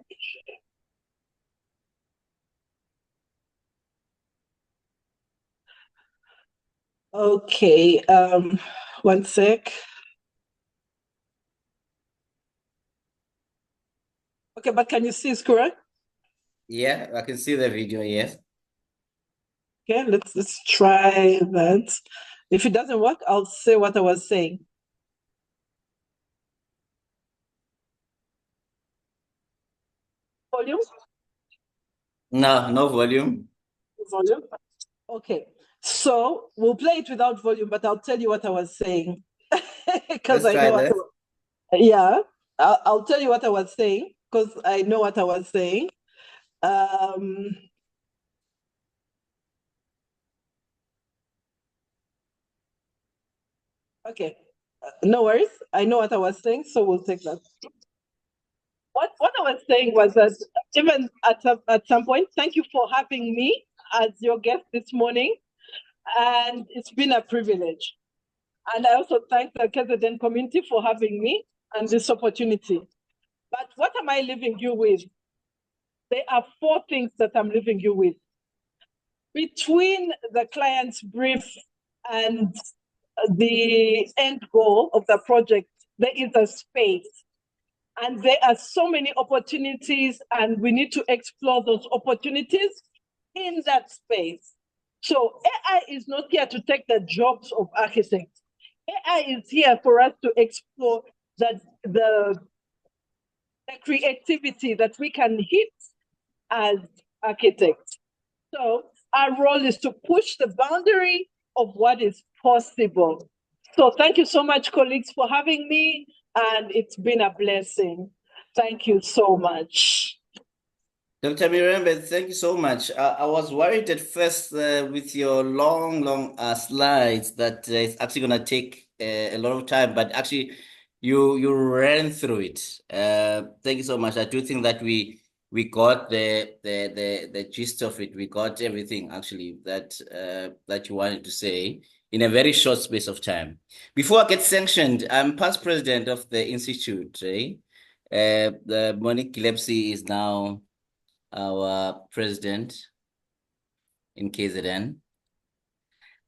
Okay, 1 sec. Okay, but can you see Skura? Yeah, I can see the video, yes. Okay, let's try that. If it doesn't work, I'll say what I was saying. Volume? No volume. Volume? Okay, so we'll play it without volume, but I'll tell you what I was saying. Because I know what yeah, I'll tell you what I was saying, because I know what I was saying. Okay, no worries. I know what I was saying, so we'll take that. What I was saying was that even at some point, thank you for having me as your guest this morning, and it's been a privilege. And I also thank the KZN community for having me and this opportunity. But what am I leaving you with? There are 4 things that I'm leaving you with. Between the client's brief and the end goal of the project, there is a space. And there are so many opportunities, and we need to explore those opportunities in that space. So AI is not here to take the jobs of architects. AI is here for us to explore the creativity that we can hit as architects. So our role is to push the boundary of what is possible. So thank you so much, colleagues, for having me, and it's been a blessing. Thank you so much. Dr. Mirembe, thank you so much. I was worried at first with your long slides that it's actually going to take a lot of time, but actually you ran through it. Thank you so much. I do think that we got the gist of it. We got everything actually that that you wanted to say in a very short space of time. Before I get sanctioned, I'm past president of the institute. The Monique Gillespie is now our president in KZN.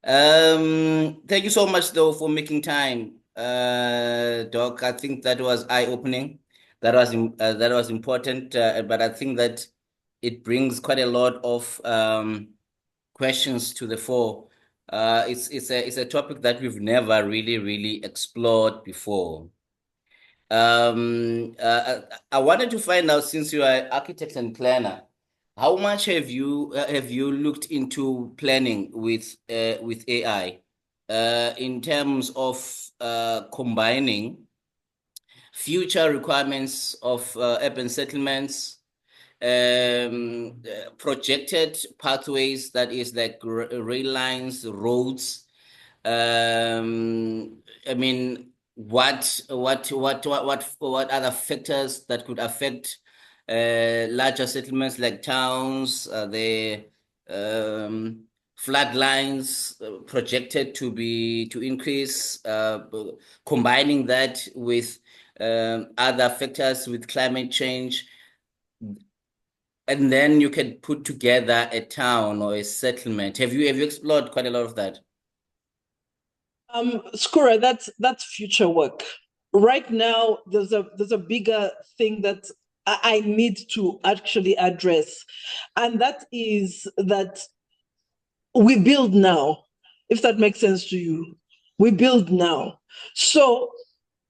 Thank you so much though for making time, Doc. I think that was eye-opening. That was important, but I think that it brings quite a lot of questions to the fore. It's a topic that we've never really explored before. I wanted to find out, since you are an architect and planner, how much have you looked into planning with AI in terms of combining future requirements of urban settlements, projected pathways, that is like rail lines, roads. I mean, what other factors that could affect larger settlements like towns, the flood lines projected to increase, combining that with other factors with climate change, and then you can put together a town or a settlement. Have you explored quite a lot of that? Skura, that's future work. Right now, there's a bigger thing that I need to actually address, and that is that we build now. If that makes sense to you, we build now. So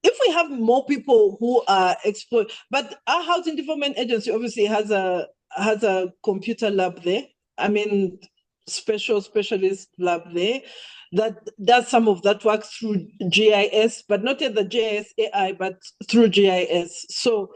if we have more people who are explored, but our housing development agency obviously has a computer lab there. I mean, specialist lab there that does some of that work through GIS, but not at the GIS AI, but through GIS. So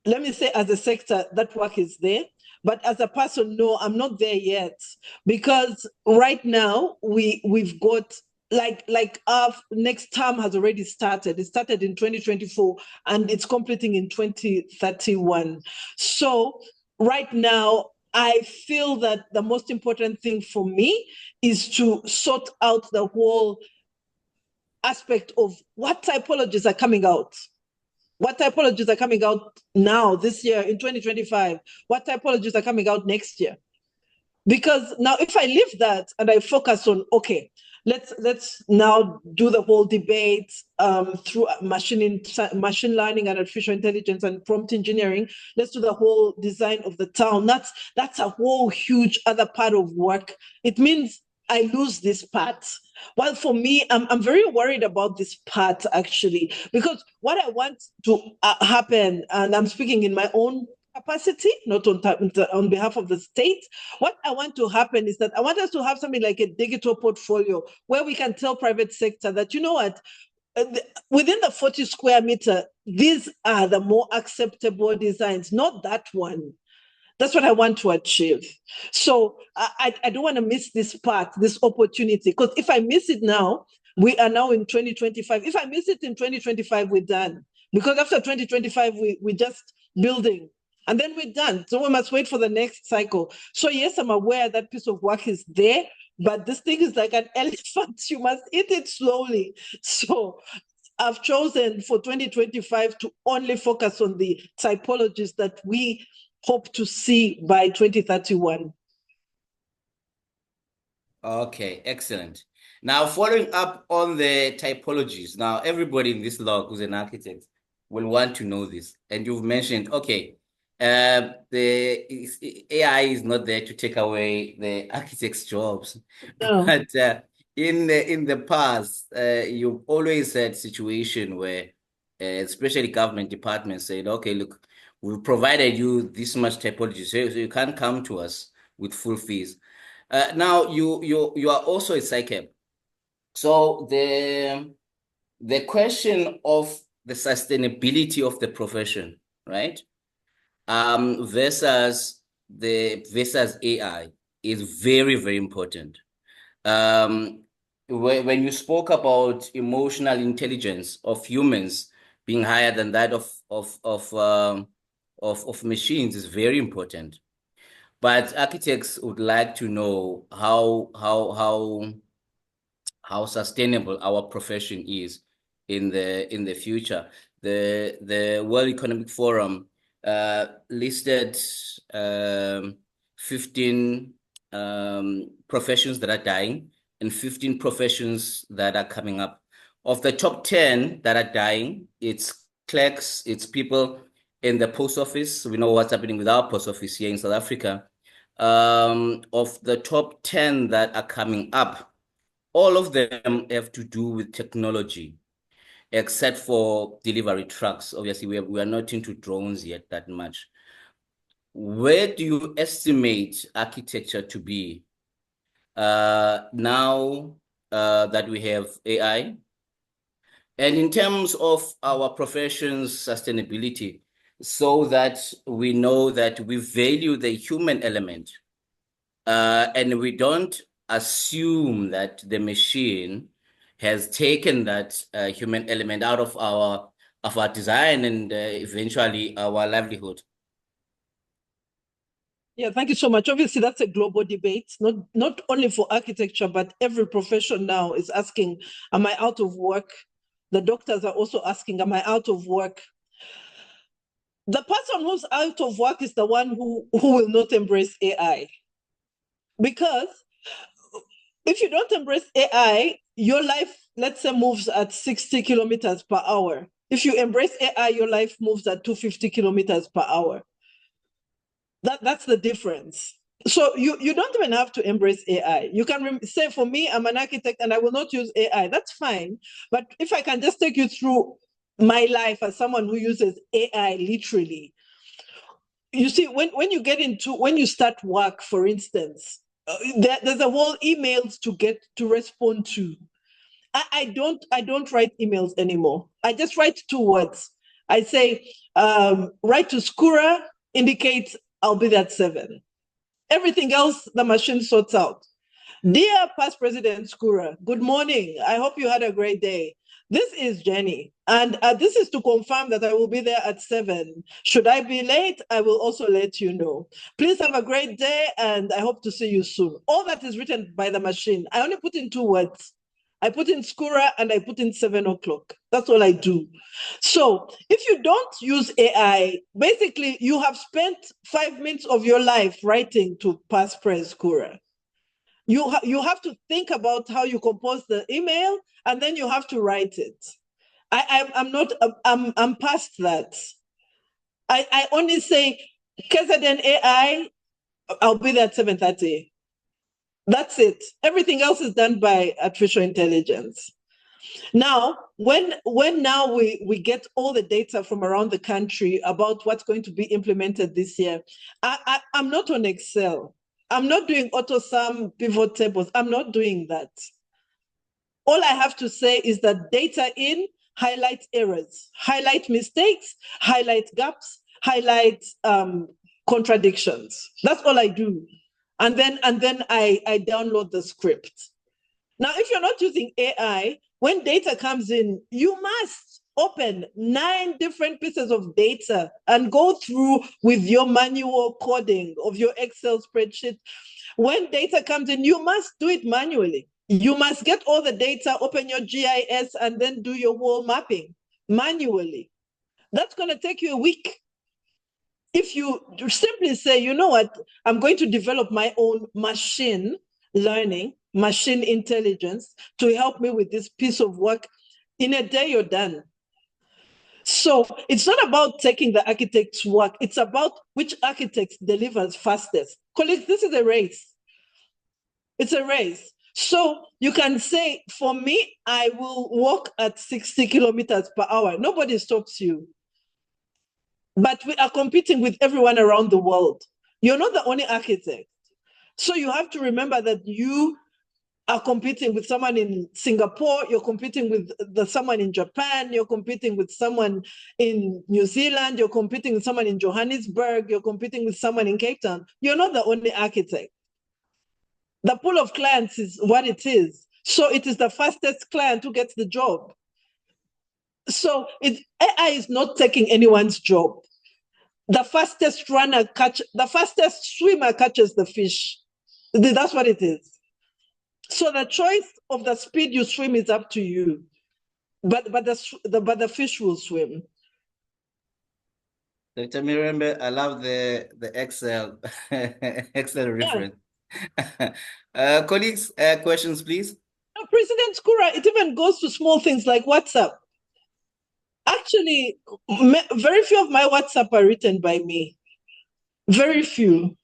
let me say, as a sector, that work is there. But as a person, no, I'm not there yet, because right now we've got like our next term has already started. It started in 2024 and it's completing in 2031. So right now, I feel that the most important thing for me is to sort out the whole aspect of what typologies are coming out. What typologies are coming out now, this year, in 2025? What typologies are coming out next year? Because now if I leave that and I focus on, okay, let's now do the whole debate through machine learning and artificial intelligence and prompt engineering. Let's do the whole design of the town. That's a whole huge other part of work. It means I lose this part. Well, for me, I'm very worried about this part actually, because what I want to happen, and I'm speaking in my own capacity, not on behalf of the state. What I want to happen is that I want us to have something like a digital portfolio where we can tell private sector that, you know what, within the 40 square meter, these are the more acceptable designs, not that one. That's what I want to achieve. So I don't want to miss this part, this opportunity, because if I miss it now, we are now in 2025. If I miss it in 2025, we're done. Because after 2025, we're just building. And then we're done. So we must wait for the next cycle. So yes, I'm aware that piece of work is there, but this thing is like an elephant. You must eat it slowly. So I've chosen for 2025 to only focus on the typologies that we hope to see by 2031. Okay, excellent. Now, following up on the typologies, now everybody in this log who's an architect will want to know this. And you've mentioned, okay, the AI is not there to take away the architects' jobs. No. But in the past, you've always had situation where especially government departments said, okay, look, we've provided you this much typology, so you can't come to us with full fees. Now you are also a SAIA. So the question of the sustainability of the profession right? Versus AI is very, very important. When you spoke about emotional intelligence of humans being higher than that of machines is very important. But architects would like to know how sustainable our profession is in the future. The World Economic Forum listed 15 professions that are dying and 15 professions that are coming up. Of the top 10 that are dying, it's clerks, it's people in the post office. We know what's happening with our post office here in South Africa. Of the top 10 that are coming up, all of them have to do with technology, except for delivery trucks. Obviously, we are not into drones yet that much. Where do you estimate architecture to be now that we have AI? And in terms of our profession's sustainability, so that we know that we value the human element, and we don't assume that the machine has taken that human element out of our design and eventually our livelihood. Yeah, thank you so much. Obviously, that's a global debate, not only for architecture, but every profession now is asking, am I out of work? The doctors are also asking, am I out of work? The person who's out of work is the one who will not embrace AI. Because if you don't embrace AI, your life, let's say, moves at 60 kilometers per hour. If you embrace AI, your life moves at 250 kilometers per hour. That's the difference. So you don't even have to embrace AI. You can say, for me, I'm an architect and I will not use AI. That's fine. But if I can just take you through my life as someone who uses AI literally, you see, when you start work, for instance, there's a whole emails to respond to. I don't write emails anymore. I just write 2 words. I say, write to Skura, indicate I'll be there at 7. Everything else, the machine sorts out. Dear past President Skura, good morning. I hope you had a great day. This is Jenny, and this is to confirm that I will be there at 7. Should I be late, I will also let you know. Please have a great day, and I hope to see you soon. All that is written by the machine. I only put in 2 words. I put in Skura and I put in 7 o'clock. That's all I do. So if you don't use AI, basically you have spent 5 minutes of your life writing to past Pres Skura. You have to think about how you compose the email, and then you have to write it. I'm past that. I only say KZN AI, I'll be there at 7:30. That's it. Everything else is done by artificial intelligence. Now, when now we get all the data from around the country about what's going to be implemented this year, I'm not on Excel. I'm not doing AutoSum pivot tables. I'm not doing that. All I have to say is that data in, highlight errors, highlight mistakes, highlight gaps, highlight contradictions. That's all I do. And then I download the script. Now, if you're not using AI, when data comes in, you must open 9 different pieces of data and go through with your manual coding of your Excel spreadsheet. When data comes in, you must do it manually. You must get all the data, open your GIS, and then do your whole mapping manually. That's going to take you a week. If you simply say, you know what, I'm going to develop my own machine learning, machine intelligence to help me with this piece of work, in a day you're done. So it's not about taking the architect's work, it's about which architect delivers fastest. Colleagues, this is a race. It's a race. So you can say, for me, I will walk at 60 kilometers per hour. Nobody stops you. But we are competing with everyone around the world. You're not the only architect. So you have to remember that you are competing with someone in Singapore, you're competing with someone in Japan, you're competing with someone in New Zealand, you're competing with someone in Johannesburg, you're competing with someone in Cape Town. You're not the only architect. The pool of clients is what it is. So it is the fastest client who gets the job. So AI is not taking anyone's job. The fastest swimmer catches the fish. That's what it is. So the choice of the speed you swim is up to you, but the fish will swim. Dr. Mirembe, I love the Excel Excel reference. Colleagues, questions, please. No, President Kura, it even goes to small things like WhatsApp. Actually, very few of my WhatsApp are written by me. Very few.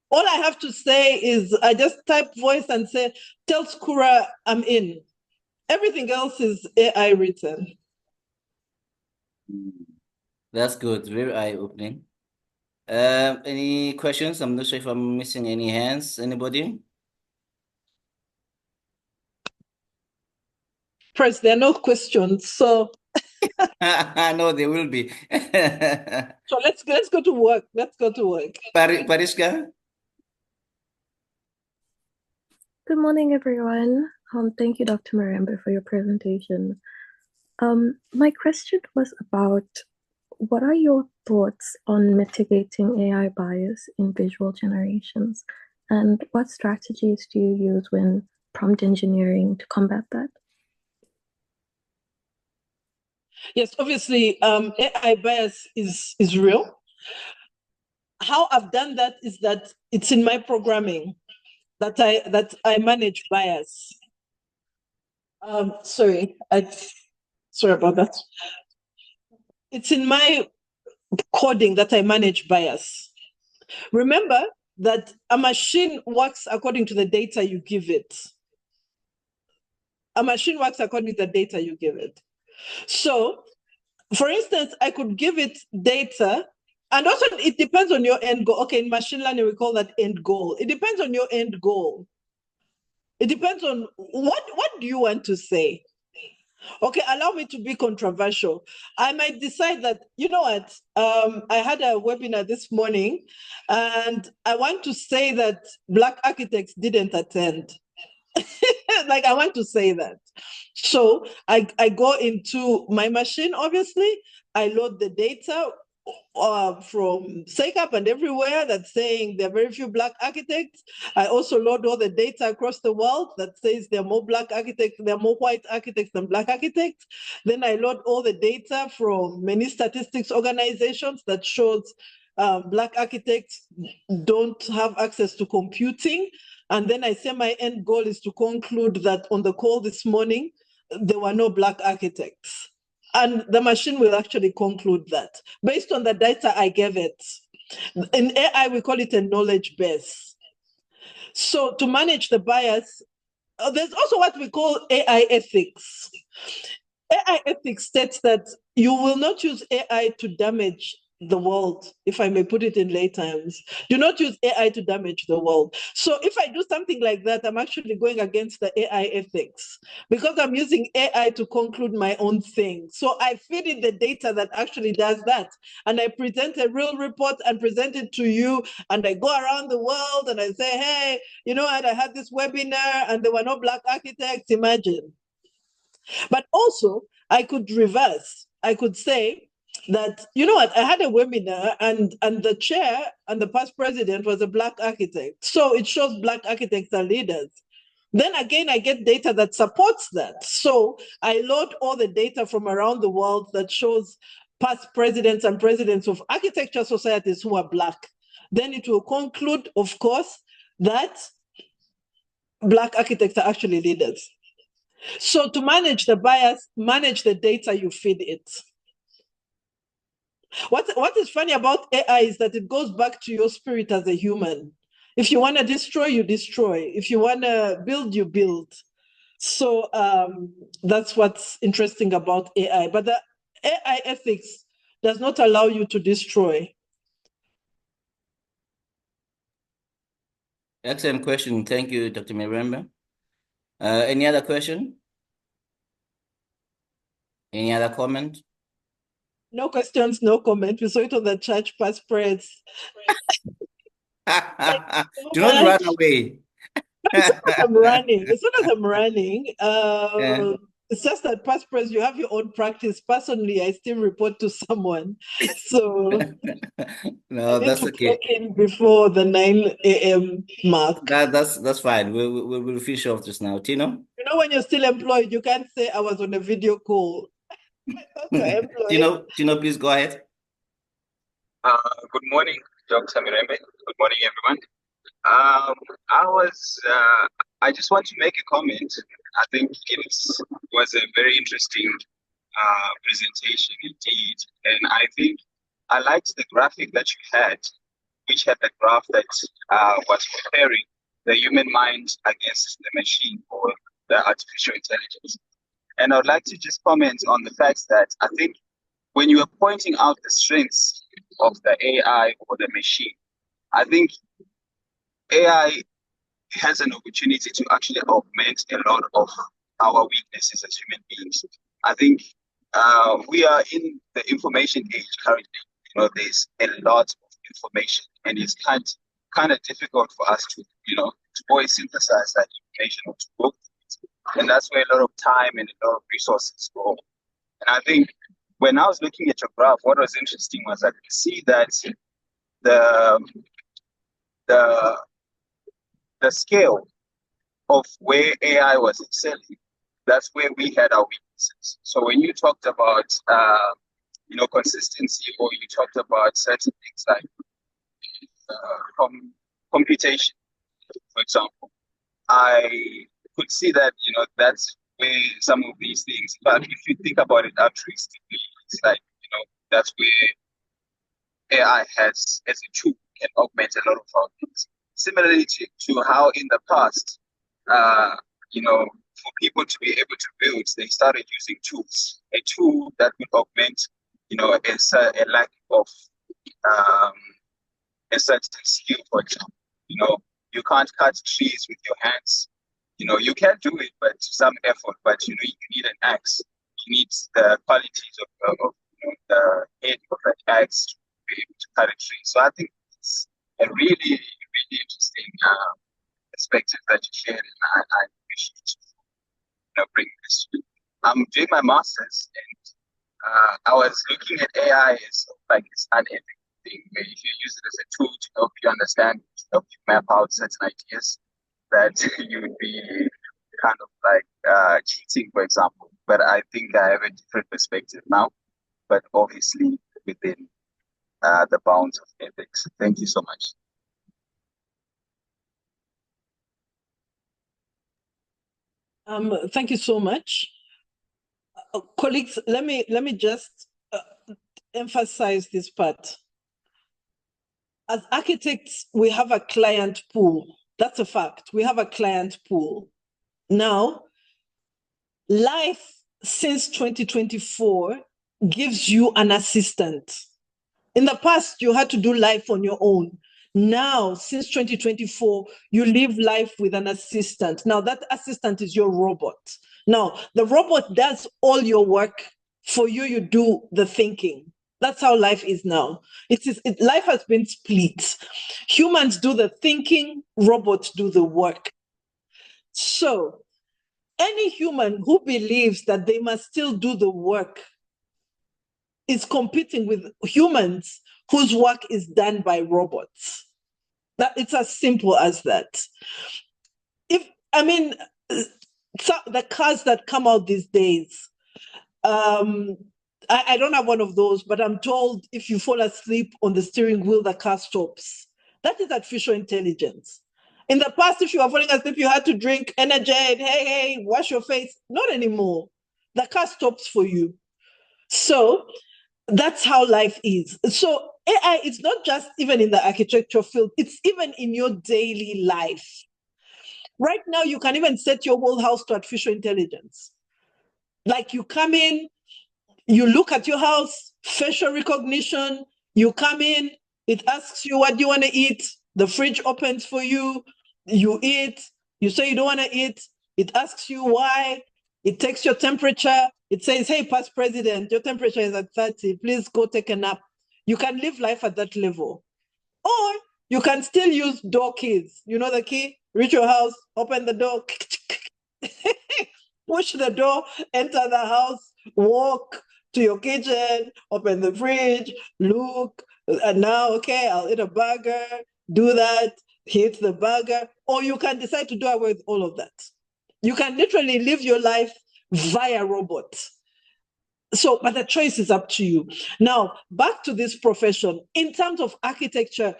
All I have to say is I just type voice and say, tell Skura I'm in. Everything else is AI written. That's good. Very eye-opening. Any questions? I'm not sure if I'm missing any hands. Anybody? First, there are no questions, so No, there will be. so let's go to work. Let's go to work. Parishka? Good morning, everyone. Thank you, Dr. Mirembe, for your presentation. My question was about what are your thoughts on mitigating AI bias in visual generations, and what strategies do you use when prompt engineering to combat that? Yes, obviously, AI bias is real. How I've done that is that it's in my programming that I manage bias. Sorry about that. It's in my coding that I manage bias. Remember that a machine works according to the data you give it. A machine works according to the data you give it. So, for instance, I could give it data, and also it depends on your end goal. Okay, in machine learning, we call that end goal. It depends on your end goal. It depends on what do you want to say? Okay, allow me to be controversial. I might decide that, you know what, I had a webinar this morning, and I want to say that Black architects didn't attend. Like, I want to say that. So I go into my machine, obviously, I load the data from SAIA and everywhere that's saying there are very few Black architects. I also load all the data across the world that says there are more Black architects, there are more white architects than Black architects. Then I load all the data from many statistics organizations that shows Black architects don't have access to computing. And then I say my end goal is to conclude that on the call this morning, there were no Black architects. And the machine will actually conclude that based on the data I gave it. In AI, we call it a knowledge base. So to manage the bias, there's also what we call AI ethics. AI ethics states that you will not use AI to damage the world, if I may put it in lay terms. Do not use AI to damage the world. So if I do something like that, I'm actually going against the AI ethics because I'm using AI to conclude my own thing. So I feed in the data that actually does that. And I present a real report and present it to you. And I go around the world and I say, hey, you know what? I had this webinar and there were no Black architects, imagine. But also, I could reverse. I could say that, you know what, I had a webinar and the chair and the past president was a Black architect. So it shows Black architects are leaders. Then again, I get data that supports that. So I load all the data from around the world that shows past presidents and presidents of architecture societies who are Black. Then it will conclude, of course, that Black architects are actually leaders. So to manage the bias, manage the data you feed it. What is funny about AI is that it goes back to your spirit as a human. If you want to destroy, you destroy. If you want to build, you build. So that's what's interesting about AI. But the AI ethics does not allow you to destroy. Excellent question. Thank you, Dr. Mirembe. Any other question? Any other comment? No questions, no comment. We saw it on the church past prayers. Do not run away. It's not as I'm running. It's not as I'm running. Yeah. It's just that past prayers, you have your own practice. Personally, I still report to someone. So No, I need that's to okay. clock in before the 9 a.m. mark. That's fine. We'll finish off just now. Tino? You know, when you're still employed, you can't say I was on a video call. You're employed. Tino, please go ahead. Good morning, Dr. Mirembe. Good morning, everyone. I just want to make a comment. I think it was a very interesting presentation indeed. And I think I liked the graphic that you had, which had the graph that was comparing the human mind against the machine or the artificial intelligence. And I'd like to just comment on the fact that I think when you are pointing out the strengths of the AI or the machine, I think AI has an opportunity to actually augment a lot of our weaknesses as human beings. I think we are in the information age currently. You know, there's a lot of information, and it's kind of difficult for us to, to always synthesize that information or to go through it. And that's where a lot of time and a lot of resources go. And I think when I was looking at your graph, what was interesting was I could see that the scale of where AI was excelling, that's where we had our weaknesses. So when you talked about consistency, or you talked about certain things like computation, for example, I could see that that's where some of these things. But if you think about it altruistically, it's like that's where AI has as a tool can augment a lot of our things. Similarly to how in the past, for people to be able to build, they started using tools. A tool that would augment, a lack of a certain skill, for example. You can't cut trees with your hands. You can do it, but some effort. But you need an axe. You need the qualities of the head of that axe to be able to cut a tree. So I think it's a really, really interesting perspective that you shared, and I appreciate you bringing this to. I'm doing my master's, and I was looking at AI as like it's unethical thing where if you use it as a tool to help you understand, to help you map out certain ideas, that you would be kind of like cheating, for example. But I think I have a different perspective now, but obviously within the bounds of ethics. Thank you so much. Thank you so much. Colleagues, let me just emphasize this part. As architects, we have a client pool. That's a fact. We have a client pool. Now, life since 2024 gives you an assistant. In the past, you had to do life on your own. Now, since 2024, you live life with an assistant. Now, that assistant is your robot. Now, the robot does all your work for you. You do the thinking. That's how life is now. Life has been split. Humans do the thinking, robots do the work. So, any human who believes that they must still do the work is competing with humans whose work is done by robots. That it's as simple as that. So the cars that come out these days, I don't have one of those, but I'm told if you fall asleep on the steering wheel, the car stops. That is artificial intelligence. In the past, if you were falling asleep, you had to drink energy, hey, wash your face. Not anymore. The car stops for you. So that's how life is. So AI, it's not just even in the architecture field, it's even in your daily life. Right now, you can even set your whole house to artificial intelligence. Like you come in, you look at your house, facial recognition, you come in, it asks you what do you want to eat, the fridge opens for you, you eat, you say you don't want to eat, it asks you why, it takes your temperature, it says, hey, past president, your temperature is at 30, please go take a nap. You can live life at that level. Or you can still use door keys. You know the key? Reach your house, open the door, push the door, enter the house, walk to your kitchen, open the fridge, look, and now, okay, I'll eat a burger, do that, hit the burger. Or you can decide to do away with all of that. You can literally live your life via robots. So, but the choice is up to you. Now, back to this profession. In terms of architecture,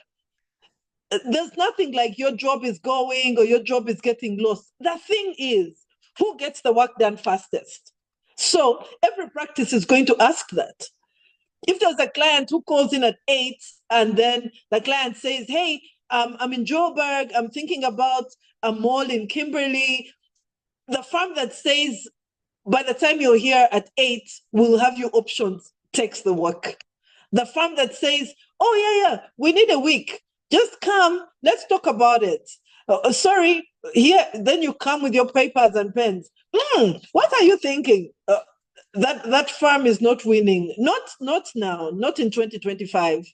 there's nothing like your job is going or your job is getting lost. The thing is, who gets the work done fastest? So every practice is going to ask that. If there's a client who calls in at 8 and then the client says, hey, I'm in Joburg, I'm thinking about a mall in Kimberley, the firm that says, by the time you're here at 8, we'll have you options, takes the work. The firm that says, oh, yeah, we need a week. Just come, let's talk about it. Sorry, here, then you come with your papers and pens. What are you thinking? That firm is not winning. Not now, not in 2025.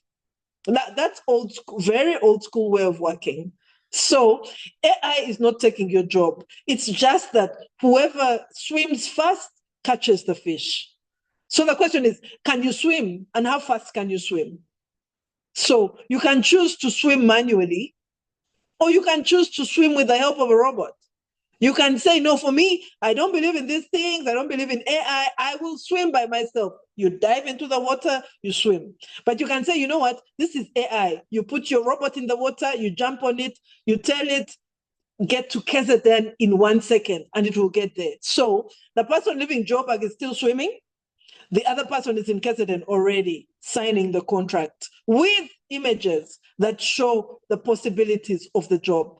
That's old school, very old school way of working. So AI is not taking your job. It's just that whoever swims fast catches the fish. So the question is, can you swim and how fast can you swim? So you can choose to swim manually, or you can choose to swim with the help of a robot. You can say, no, for me, I don't believe in these things. I don't believe in AI. I will swim by myself. You dive into the water, you swim. But you can say, you know what? This is AI. You put your robot in the water, you jump on it, you tell it, get to KZN in 1 second, and it will get there. So the person living Joburg is still swimming. The other person is in KZN already signing the contract with images that show the possibilities of the job.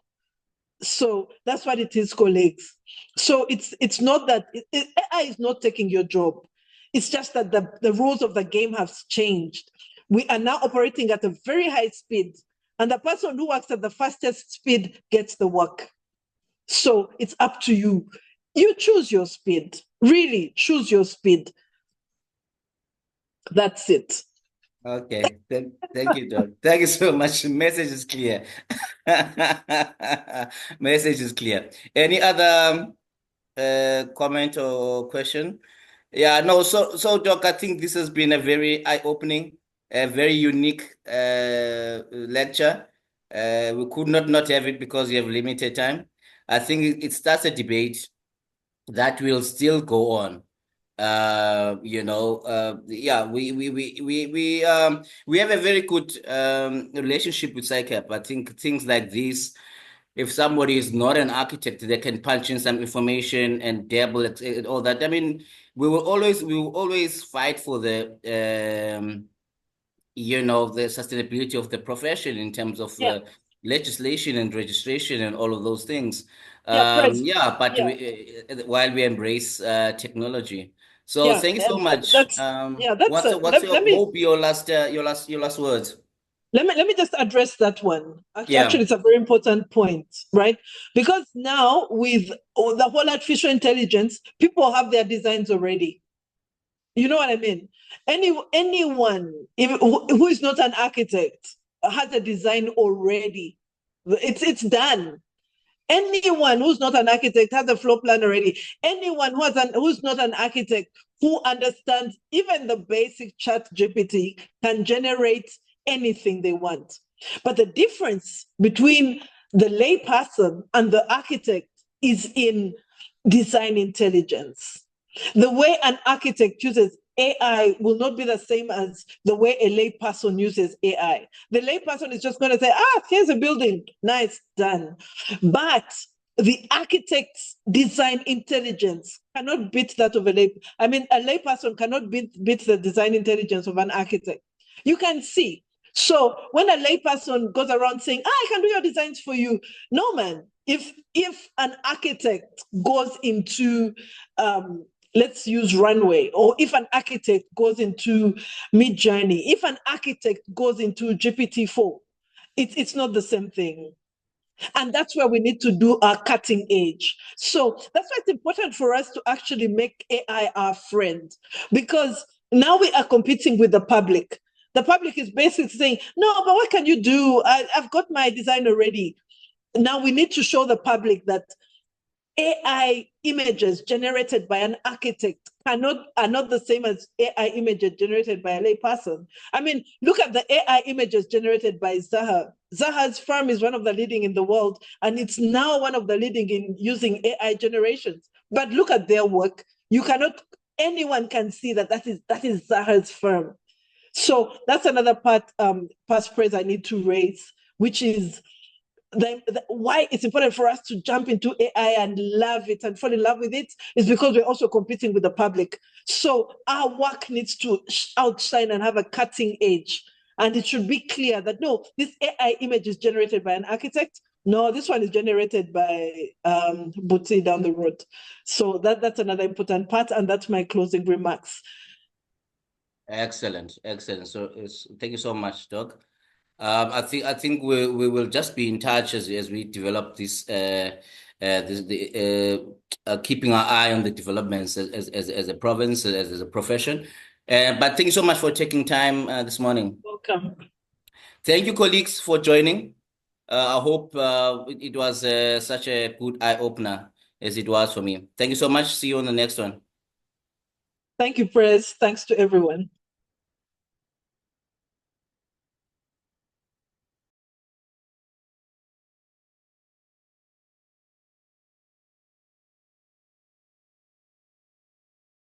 So that's what it is, colleagues. So it's not that AI is not taking your job. It's just that the rules of the game have changed. We are now operating at a very high speed, and the person who works at the fastest speed gets the work. So it's up to you. You choose your speed. Really choose your speed. That's it. Okay, thank you, Doc. Thank you so much. Message is clear. Message is clear. Any other comment or question? Yeah, no. So, Doc, I think this has been a very eye-opening, a very unique lecture. We could not have it because we have limited time. I think it starts a debate that will still go on. Yeah, we have a very good relationship with SAICAP. I think things like this, if somebody is not an architect, they can punch in some information and dabble at all that. I mean, we will always fight for the the sustainability of the profession in terms of legislation and registration and all of those things. But while we embrace technology. So thank you so much. What's your last words? Let me just address that one. Actually, it's a very important point, right? Because now with the whole artificial intelligence, people have their designs already. You know what I mean? Anyone who is not an architect has a design already. It's done. Anyone who's not an architect has a floor plan already. Anyone who's not an architect who understands even the basic ChatGPT can generate anything they want. But the difference between the layperson and the architect is in design intelligence. The way an architect uses AI will not be the same as the way a layperson uses AI. The layperson is just going to say, here's a building, nice, done. But the architect's design intelligence cannot beat that of a layperson cannot beat the design intelligence of an architect. You can see. So when a layperson goes around saying, I can do your designs for you. No, man. If an architect goes into let's use Runway, or if an architect goes into Midjourney, if an architect goes into GPT-4, it's not the same thing. And that's where we need to do our cutting edge. So that's why it's important for us to actually make AI our friend, because now we are competing with the public. The public is basically saying, no, but what can you do? I've got my design already. Now we need to show the public that AI images generated by an architect are not the same as AI images generated by a layperson. I mean, look at the AI images generated by Zaha. Zaha's firm is one of the leading in the world, and it's now one of the leading in using AI generations. But look at their work. Anyone can see that is Zaha's firm. So that's another past praise I need to raise, which is why it's important for us to jump into AI and love it and fall in love with it is because we're also competing with the public. So our work needs to outshine and have a cutting edge. And it should be clear that, no, this AI image is generated by an architect. No, this one is generated by Butsi down the road. So that's another important part. And that's my closing remarks. Excellent. So thank you so much, Doc. I think we will just be in touch as we develop this keeping our eye on the developments as a province, as a profession. But thank you so much for taking time this morning. Welcome. Thank you, colleagues, for joining. I hope it was such a good eye-opener as it was for me. Thank you so much. See you on the next one. Thank you, Prez. Thanks to everyone.